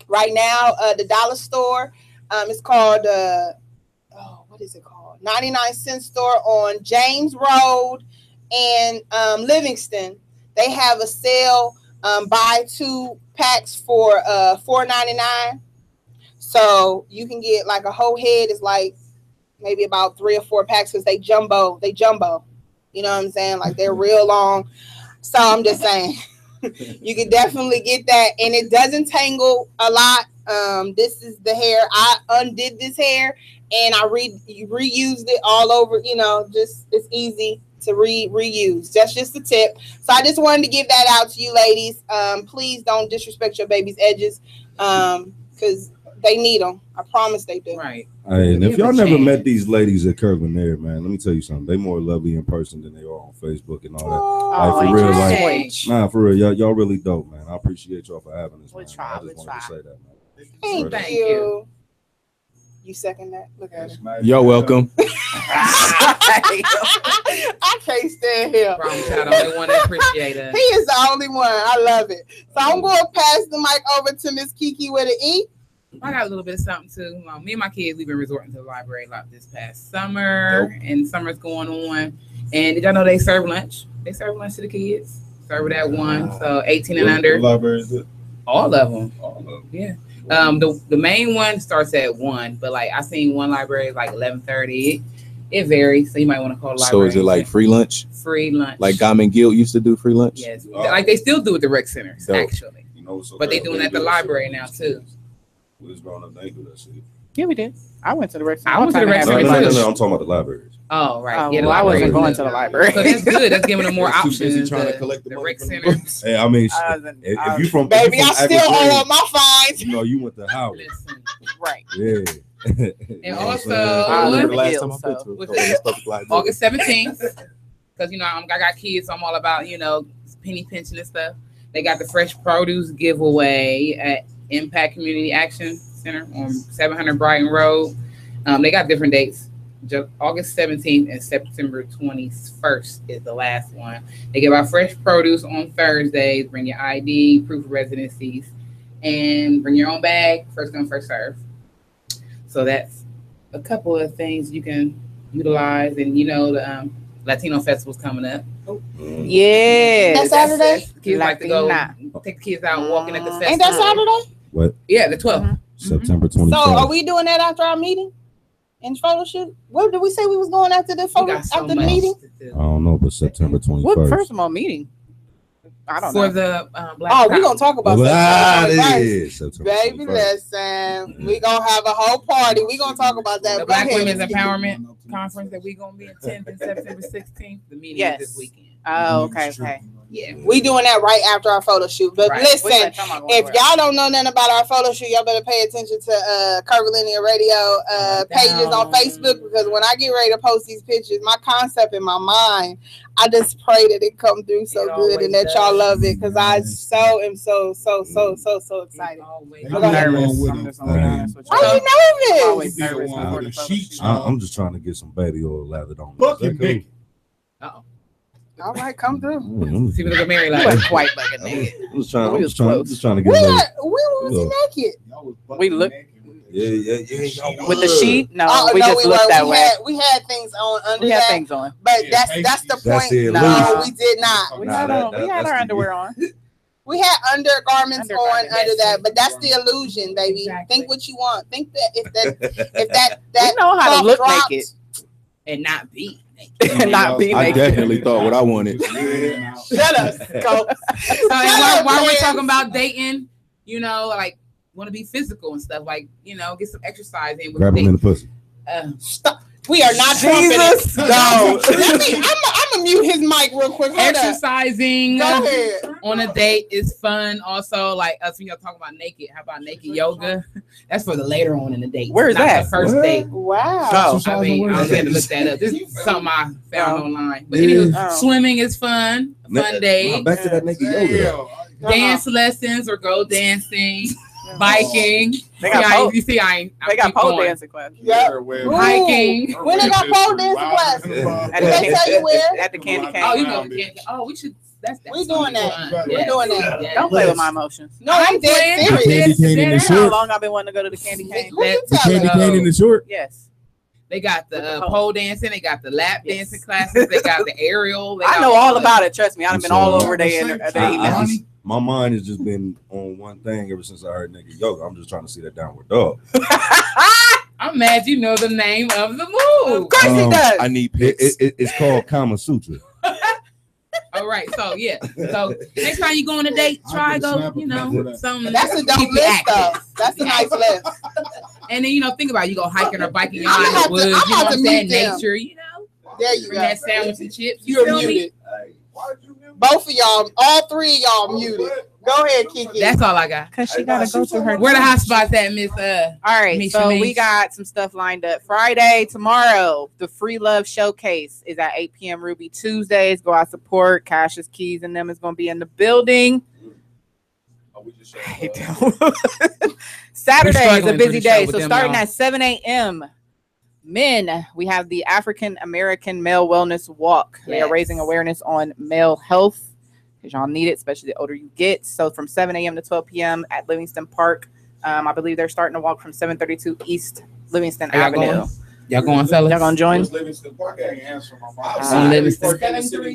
right now, the dollar store, it's called what is it called? 99-cent store on James Road and Livingston. They have a sale, buy 2 packs for $4.99. So you can get like a whole head is like maybe about 3 or 4 packs because they jumbo. You know what I'm saying? Like they're real long. So I'm just saying you can definitely get that, and it doesn't tangle a lot. This is the hair. I undid this hair and I reused it all over. Just it's easy to reuse. That's just a tip. So I just wanted to give that out to you ladies. Please don't disrespect your baby's edges, because they need them. I promise they do. Right. Hey, and if y'all never met these ladies at Curvilinear, man, let me tell you something. They more lovely in person than they are on Facebook and all that. For real, for real, y'all really dope, man. I appreciate y'all for having us. I just wanted to say that, man. Thank you. You second that? Look at it. You're welcome. I can't stand him. I'm the only one that appreciate it. He is the only one. I love it. So I'm going to pass the mic over to Miss Kiki with an E. I got a little bit of something too. Me and my kids, we've been resorting to the library a lot this past summer, and summer's going on. And did y'all know they serve lunch? They serve lunch to the kids. Serve it at 1, so 18 and under. What library is it? All of them. Yeah. The main one starts at 1, but like I seen one library like 11:30. It varies, so you might want to call the library. So is it like free lunch? Free lunch. Like Gammon Guild used to do free lunch? Yes. Like they still do it at the rec centers, actually. But they doing it at the library now too. We was growing up, they do that shit. Yeah, we did. I went to the rec center. I went to the rec center. No, I'm talking about the libraries. Oh, right. Yeah, I wasn't going to the library. So that's good. That's giving them more options. Trying to collect the rec center. Hey, I mean, if you from baby, I still owe my fines. You went to Howard. Listen. Right. Yeah. And also, I remember the last time I put to August 17th, because I got kids, so I'm all about penny pinching and stuff. They got the fresh produce giveaway at Impact Community Action Center on 700 Brighton Road. They got different dates. August 17th and September 21st is the last one. They give out fresh produce on Thursdays. Bring your ID, proof of residencies, and bring your own bag. First come, first serve. So that's a couple of things you can utilize. And the Latino Festival's coming up. Yeah, that's Saturday. Kids like to go take the kids out walking at the festival. Ain't that Saturday? What? Yeah, the 12th. September 23rd. So are we doing that after our meeting? And photo shoot? Where did we say we was going after the photo after the meeting? I don't know, but September 21st. What first of all meeting? I don't know. For the Black Oh, we're gonna talk about that. Baby, listen, we gonna have a whole party. We gonna talk about that. The Black Women's Empowerment Conference that we gonna be attending September 16th. The meeting is this weekend. Oh, okay. Yeah, we doing that right after our photo shoot. But listen, if y'all don't know nothing about our photo shoot, y'all better pay attention to Curvilinear Radio pages on Facebook, because when I get ready to post these pictures, my concept in my mind, I just pray that it come through so good and that y'all love it, because I am so excited. Why are you nervous? I'm just trying to get some baby oil lathered on. All right, come through. See what Mary like. Quite like a nigga. I'm just trying to get. We was naked. We look. Yeah. With the sheet? No, we just looked that way. We had things on under that. We had things on. But that's the point. No, we did not. We had our underwear on. We had undergarments on under that, but that's the illusion, baby. Exactly. Think what you want. Think that if that we know how to look naked and not be. I definitely thought what I wanted. Shut up. Why we're talking about dating, like want to be physical and stuff, like get some exercise in. Grab them in the pussy. Stop. We are not Jesus. No. I'm gonna mute his mic real quick. Exercising on a date is fun. Also, like us when you're talking about naked. How about naked yoga? That's for the later on in the date. Where is that? The first date. Wow. I mean, I was going to look that up. This is something I found online. But anyway, swimming is fun. A fun day. Back to that naked yoga. Dance lessons or go dancing. Biking. They got you see, I they got pole dancing class. Yeah. Hiking. When they got pole dancing class? Did they tell you where? At the candy cane. Oh, you know the candy. Oh, we should. We doing that. We're doing that. Yeah. Don't play with my emotions. No, I'm dead serious. That's how long I've been wanting to go to the candy cane. The candy cane in the short? Yes. They got the pole dancing. They got the lap dancing classes. They got the aerial. I know all about it. Trust me. I've been all over there. My mind has just been on one thing ever since I heard naked yoga. I'm just trying to see that downward dog. I'm mad you know the name of the move. Of course he does. I need it's called Kama Sutra. All right, so yeah. So next time you go on a date, try something. That's a dope list though. That's a nice list. And then think about it. You go hiking or biking in the woods. You know what I'm saying? Nature. There you go. That sandwich and chips. You're muted. Both of y'all, all three of y'all muted. Go ahead, Kiki. That's all I got. Cause she gotta go through her. Where the hot spots at, Miss? All right, so we got some stuff lined up. Friday, tomorrow, the Free Love Showcase is at 8 p.m. Ruby Tuesdays. Go out support. Cassius Keys and them is gonna be in the building. Saturday is a busy day, so starting at 7 a.m. Men, we have the African American Male Wellness Walk. They are raising awareness on male health because y'all need it, especially the older you get. So from 7 a.m. to 12 p.m. at Livingston Park. I believe they're starting to walk from 732 East Livingston Avenue. Y'all going, fellas? Y'all going to join? Livingston Park. I can't answer my mom. On Livingston.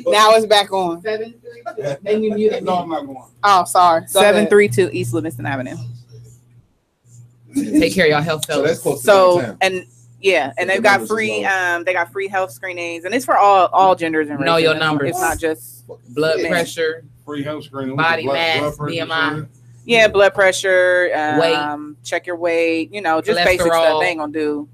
Now it's back on. Then you muted. No, I'm not going. Oh, sorry. 732 East Livingston Avenue. Take care of y'all health, fellas. So that's close to So, and yeah, and they've got free health screenings, and it's for all genders and races. Know your numbers. It's not just blood pressure, free health screening, body mass, BMI. Yeah, blood pressure, weight, check your weight, just basic stuff. They ain't gonna do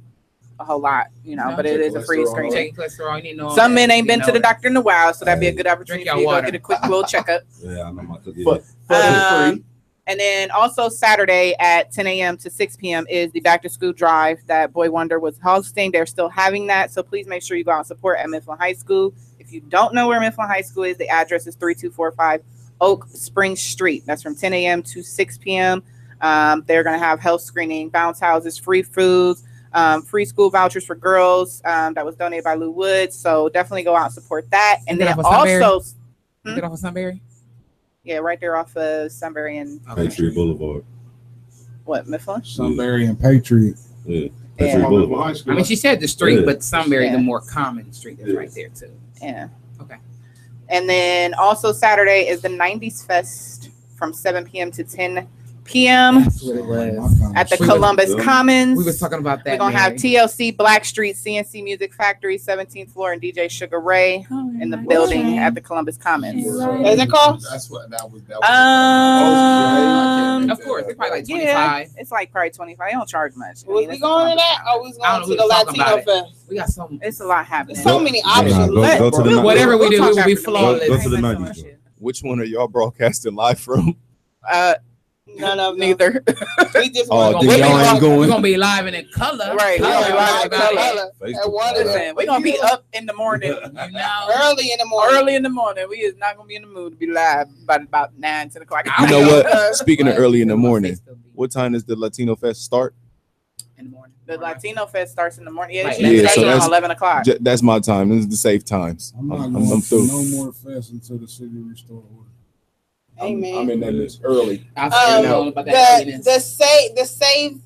a whole lot, but it is a free screening. Cholesterol, you know some men ain't been to the doctor in a while, so that'd be a good opportunity to go get a quick little checkup. Yeah, I know my cookie. But it's free. And then also Saturday at 10 a.m. to 6 p.m. is the back to school drive that Boy Wonder was hosting. They're still having that. So please make sure you go out and support at Mifflin High School. If you don't know where Mifflin High School is, the address is 3245 Oak Spring Street. That's from 10 a.m. to 6 p.m. They're going to have health screening, bounce houses, free foods, free school vouchers for girls that was donated by Lou Woods. So definitely go out and support that. And then also... Get off of Sunbury? Yeah, right there off of Sunbury and Patriot Boulevard. What, Mifflin? Sunbury and Patriot. Yeah. Patriot Boulevard. I mean, she said the street, but Sunbury, the more common street, is right there too. Yeah. Okay. And then also Saturday is the 90s Fest from 7 p.m. to 10 p.m. That's what it was. At the Columbus Commons. We was talking about that. We're going to have TLC, Blackstreet, CNC Music Factory, 17th floor, and DJ Sugar Ray in the building at the Columbus Commons. Is it cost? That's what that was. Of course, it's probably like 25. Yeah, it's like probably 25. They don't charge much. Was we going to that? Or was going to the Latino Fest? We got some. It's a lot happening. So many options. Go to the Whatever we do, we will be flawless. Go to the 90s. Which one are y'all broadcasting live from? None of them. Neither. We just y'all ain't going. We're gonna be live and in color. Right. We're gonna be up in the morning. Early in the morning. Early in the morning. We is not gonna be in the mood to be live by about 9, 10 o'clock. You know what? Speaking of early in the morning, what time does the Latino Fest start? In the morning. The Latino Fest starts in the morning. Yeah, Yeah, so that's 11 o'clock. That's my time. This is the safe times. I'm not I'm going to through. no more fest until the city restore order. Amen. I'm in that list early. The save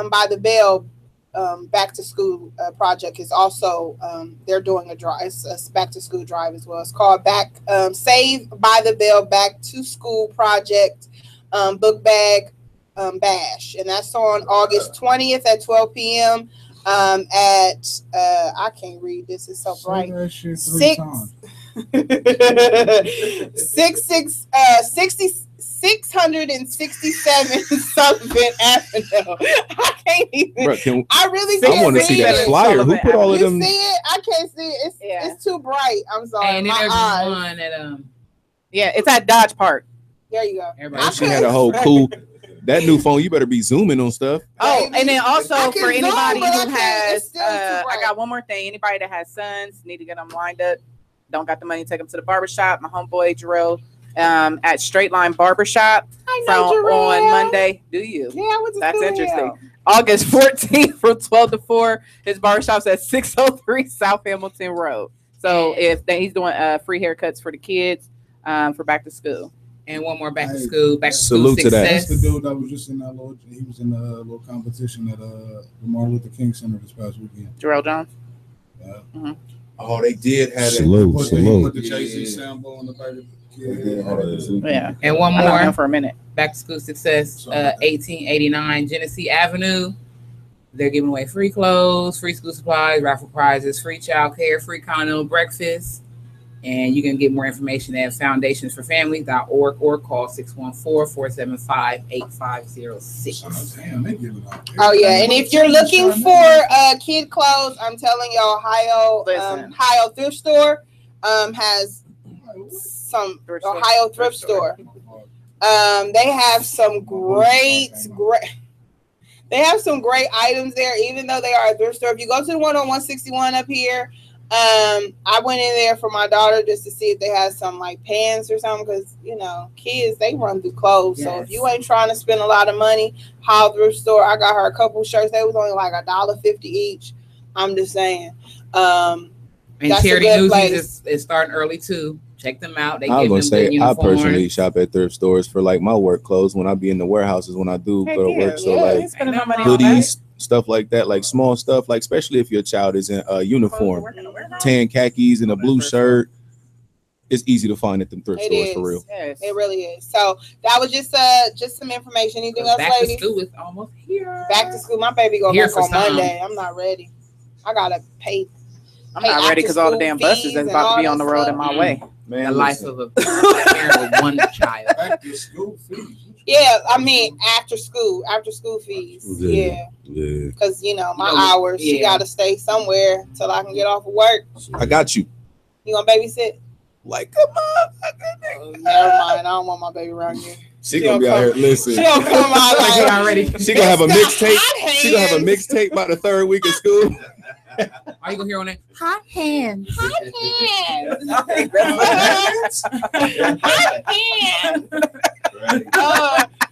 by the Bell back to school project is also they're doing a drive. It's a back to school drive as well. It's called Save by the Bell Back to School Project Book Bag Bash, and that's on August 20th at 12 p.m. At I can't read this. It's so bright. 667 Sullivan Avenue. I can't even. Bro, I really can't. I want to see that flyer. Who put all of them? You see it? I can't see it. It's too bright. I'm sorry. And then my there's eyes. one at Yeah, it's at Dodge Park. There you go. She had a whole cool. That new phone, you better be zooming on stuff. Oh, and then also for anybody who I has, I got one more thing. Anybody that has sons, need to get them lined up. Don't got the money, take them to the barbershop. My homeboy Jarrell at Straight Line Barbershop on Monday. Do you? Yeah, I went to That's school interesting. August 14th from 12 to 4. His barbershop's at 603 South Hamilton Road. So he's doing free haircuts for the kids for back to school. And one more back to school. Back to school salute to that. That's the dude that was just in that little. He was in a little competition at the Martin Luther King Center this past weekend. Jarrell Jones. Yeah. Mm-hmm. Oh, they did have salute. Put the Jay-Z sample on the back. Yeah. And one more for a minute. Back to school success. 1889 Genesee Avenue. They're giving away free clothes, free school supplies, raffle prizes, free child care, free continental breakfast. And you can get more information at foundationsforfamily.org or call 614-475-8506. Oh yeah, and if you're looking for kid clothes, I'm telling you, Ohio Thrift Store has some Ohio Thrift Store. They have some great. They have some great items there, even though they are a thrift store. If you go to the one on 161 up here. I went in there for my daughter just to see if they had some like pants or something, because kids, they run through clothes. So if you ain't trying to spend a lot of money, Ohio Thrift Store, I got her a couple shirts. They was only like $1.50 each. I'm just saying. And Charity Newsies is starting early too. Check them out. I was gonna say, I personally shop at thrift stores for like my work clothes when I be in the warehouses when I do go to work. So like hoodies, stuff like that, like small stuff, like especially if your child is in a uniform, tan khakis and a blue shirt. It's easy to find at them thrift stores for real. Yes. It really is. So that was just some information. Anything else, ladies? Back to school is almost here. Back to school. My baby go back on Monday. I'm not ready. I gotta pay. I'm not ready because all the damn buses that's about to be on the road in my way. Man, the life of a parent with one child. Back to school fees. Yeah, I mean after school fees. Yeah. Because my hours, she got to stay somewhere till I can get off of work. I got you. You gonna babysit? Like, come on. Never mind. I don't want my baby around here. She gonna be out here. Listen, she gonna come out like already. She gonna have a mixtape. She gonna have a mixtape by the third week of school. Are you gonna hear on that? Hot hands. Hot hands.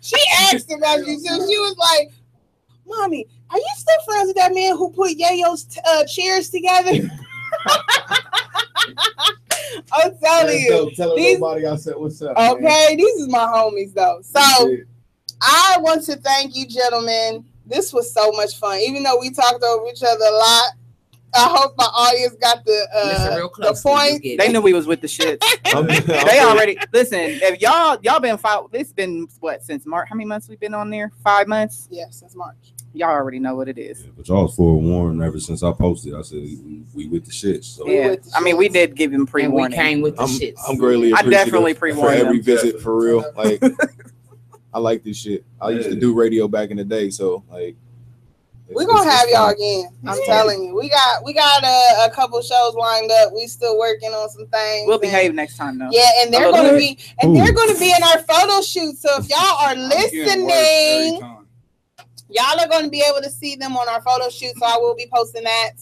She asked about you too. She was like, "Mommy, are you still friends with that man who put Yayo's chairs together?" I'm telling you. Tell nobody I said what's up. Okay, man. these is my homies though. So I want to thank you, gentlemen. This was so much fun. Even though we talked over each other a lot, I hope my audience got the point. They knew we was with the shit. They already listen. If y'all been following, it's been what since March? How many months we been on there? 5 months. Yeah, since March. Y'all already know what it is. Yeah, but y'all was forewarned ever since I posted. I said we with the shit. So yeah, I mean we did give him pre-warning. We came with the shit. I'm greatly appreciative. I definitely pre-warned for every them. visit for real. Like I like this shit. I used to do radio back in the day, so like. We're gonna have y'all again. I'm telling you. We got a couple shows lined up. We still working on some things. We'll behave next time though. Yeah, and they're gonna be they're gonna be in our photo shoot. So if y'all are listening, y'all are gonna be able to see them on our photo shoot. So I will be posting that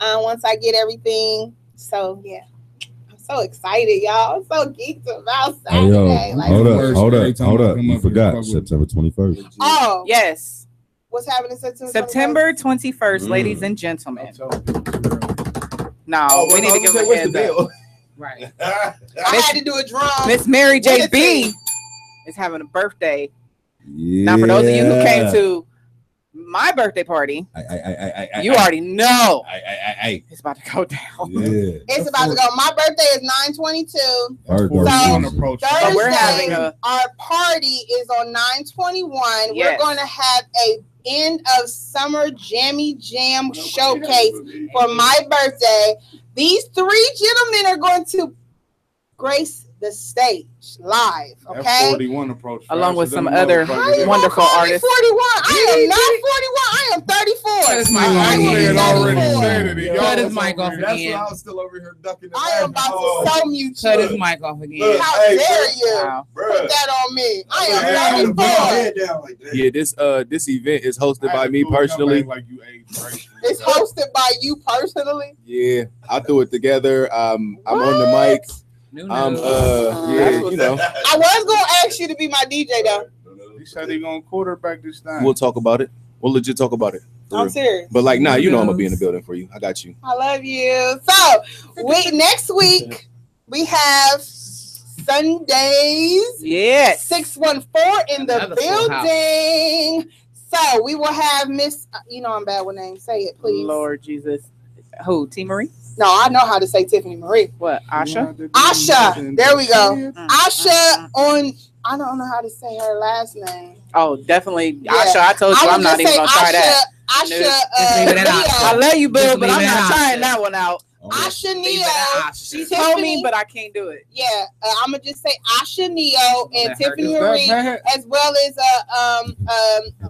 once I get everything. So yeah. I'm so excited, y'all. I'm so geeked about Saturday. Hey, hold up. You forgot September 21st. Oh yes. What's happening September 21st, ladies and gentlemen. No, we need to give a heads up. Right. I had to do a drum. Miss Mary JB is having a birthday. Yeah. Now, for those of you who came to my birthday party, you already know it's about to go down. Yeah. It's about to go. My birthday is 9/22. So Thursday, our party is on 9/21. We're going to have a end of summer jammy jam showcase for my birthday. These 3 gentlemen are going to grace the stage live, okay? 41 approach. Along with some other wonderful artists. 41. I am not 41. I am 34. Cut his mic off again. That's why I was still over here ducking. I am about to so mute you. Cut his mic off again. How dare you put that on me? I am 34. Yeah, this event is hosted by me personally. It's hosted by you personally? Yeah, I threw it together. I'm on the mic. Yeah, you know. I was gonna ask you to be my DJ though. He said he gonna quarterback this time. We'll talk about it. We'll legit talk about it. I'm serious. But like, nah, you know I'm gonna be in the building for you. I got you. I love you. So next week we have Sundays. Yes. 614 in the building. So we will have Miss. You know I'm bad with names. Say it, please. Lord Jesus. Who? T. Marie? No, I know how to say Tiffany Marie. What? Asha? Asha. There we go. Asha on. I don't know how to say her last name. Oh, definitely. Yeah. Asha, I told you I'm not even going to try that. Asha. I love you, Bill, but I'm not trying that one out. Asha Neo. She told me, but I can't do it. Yeah, I'm gonna just say Asha Neo and Tiffany Marie, as well as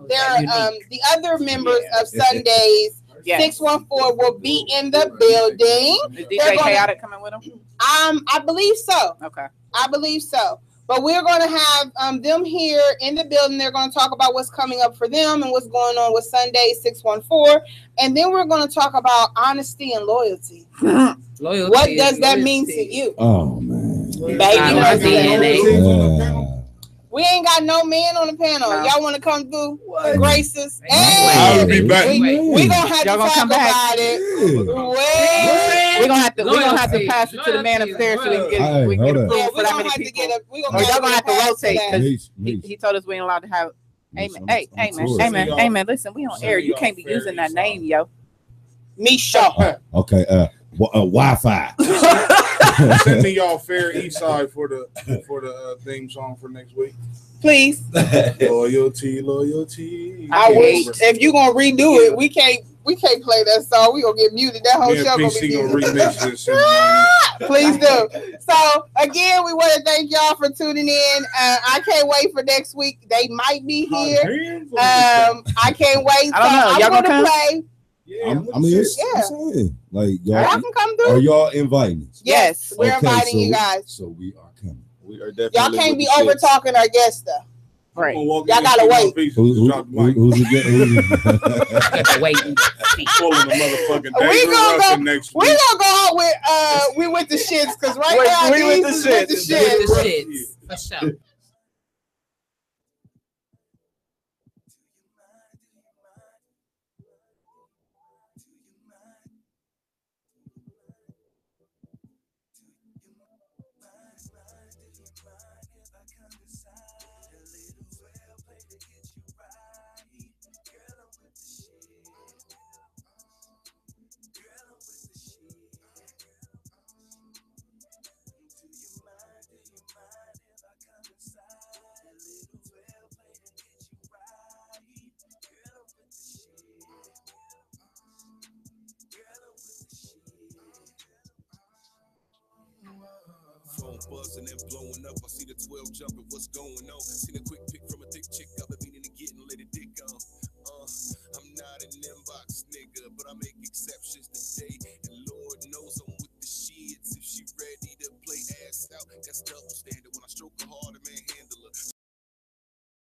the other members of Sundays. Yes. 614 will be in the building. Is DJ Chaotic coming with them? I believe so. Okay. I believe so. But we're going to have them here in the building. They're going to talk about what's coming up for them and what's going on with Sunday 614. And then we're going to talk about honesty and loyalty. Loyalty. What does that mean to you? Oh, man. Baby, we ain't got no man on the panel. No. Y'all want to come through? Grace us. Hey, I'll be back. We gonna have to talk about it. We're gonna have to pass it to the man upstairs so we can get approved for that many people. Y'all gonna have to rotate because he told us we ain't allowed to have. Amen. Listen, we on air. You can't be using that name, yo. Misha. Okay. Wi-Fi. Send me y'all fair east side for the theme song for next week. Please. Loyalty. I wish if you gonna redo it, we can't play that song. We gonna get muted. That whole show gonna be muted. Remix this. Please do. So again, we want to thank y'all for tuning in. I can't wait for next week. They might be here. I can't wait. I don't know. I'm gonna play. Yeah, I'm saying, like y'all can come through. Are y'all inviting us? Yes, we're inviting you guys. So we are coming. We are definitely. Y'all can't be over talking our guests though. Right. Y'all gotta wait. Who's again? Wait. Pulling the motherfucking day. We gonna go out with we with the shits because right now we with the shits. For sure. Buzzing and blowing up. I see the 12 jumping. What's going on? See the quick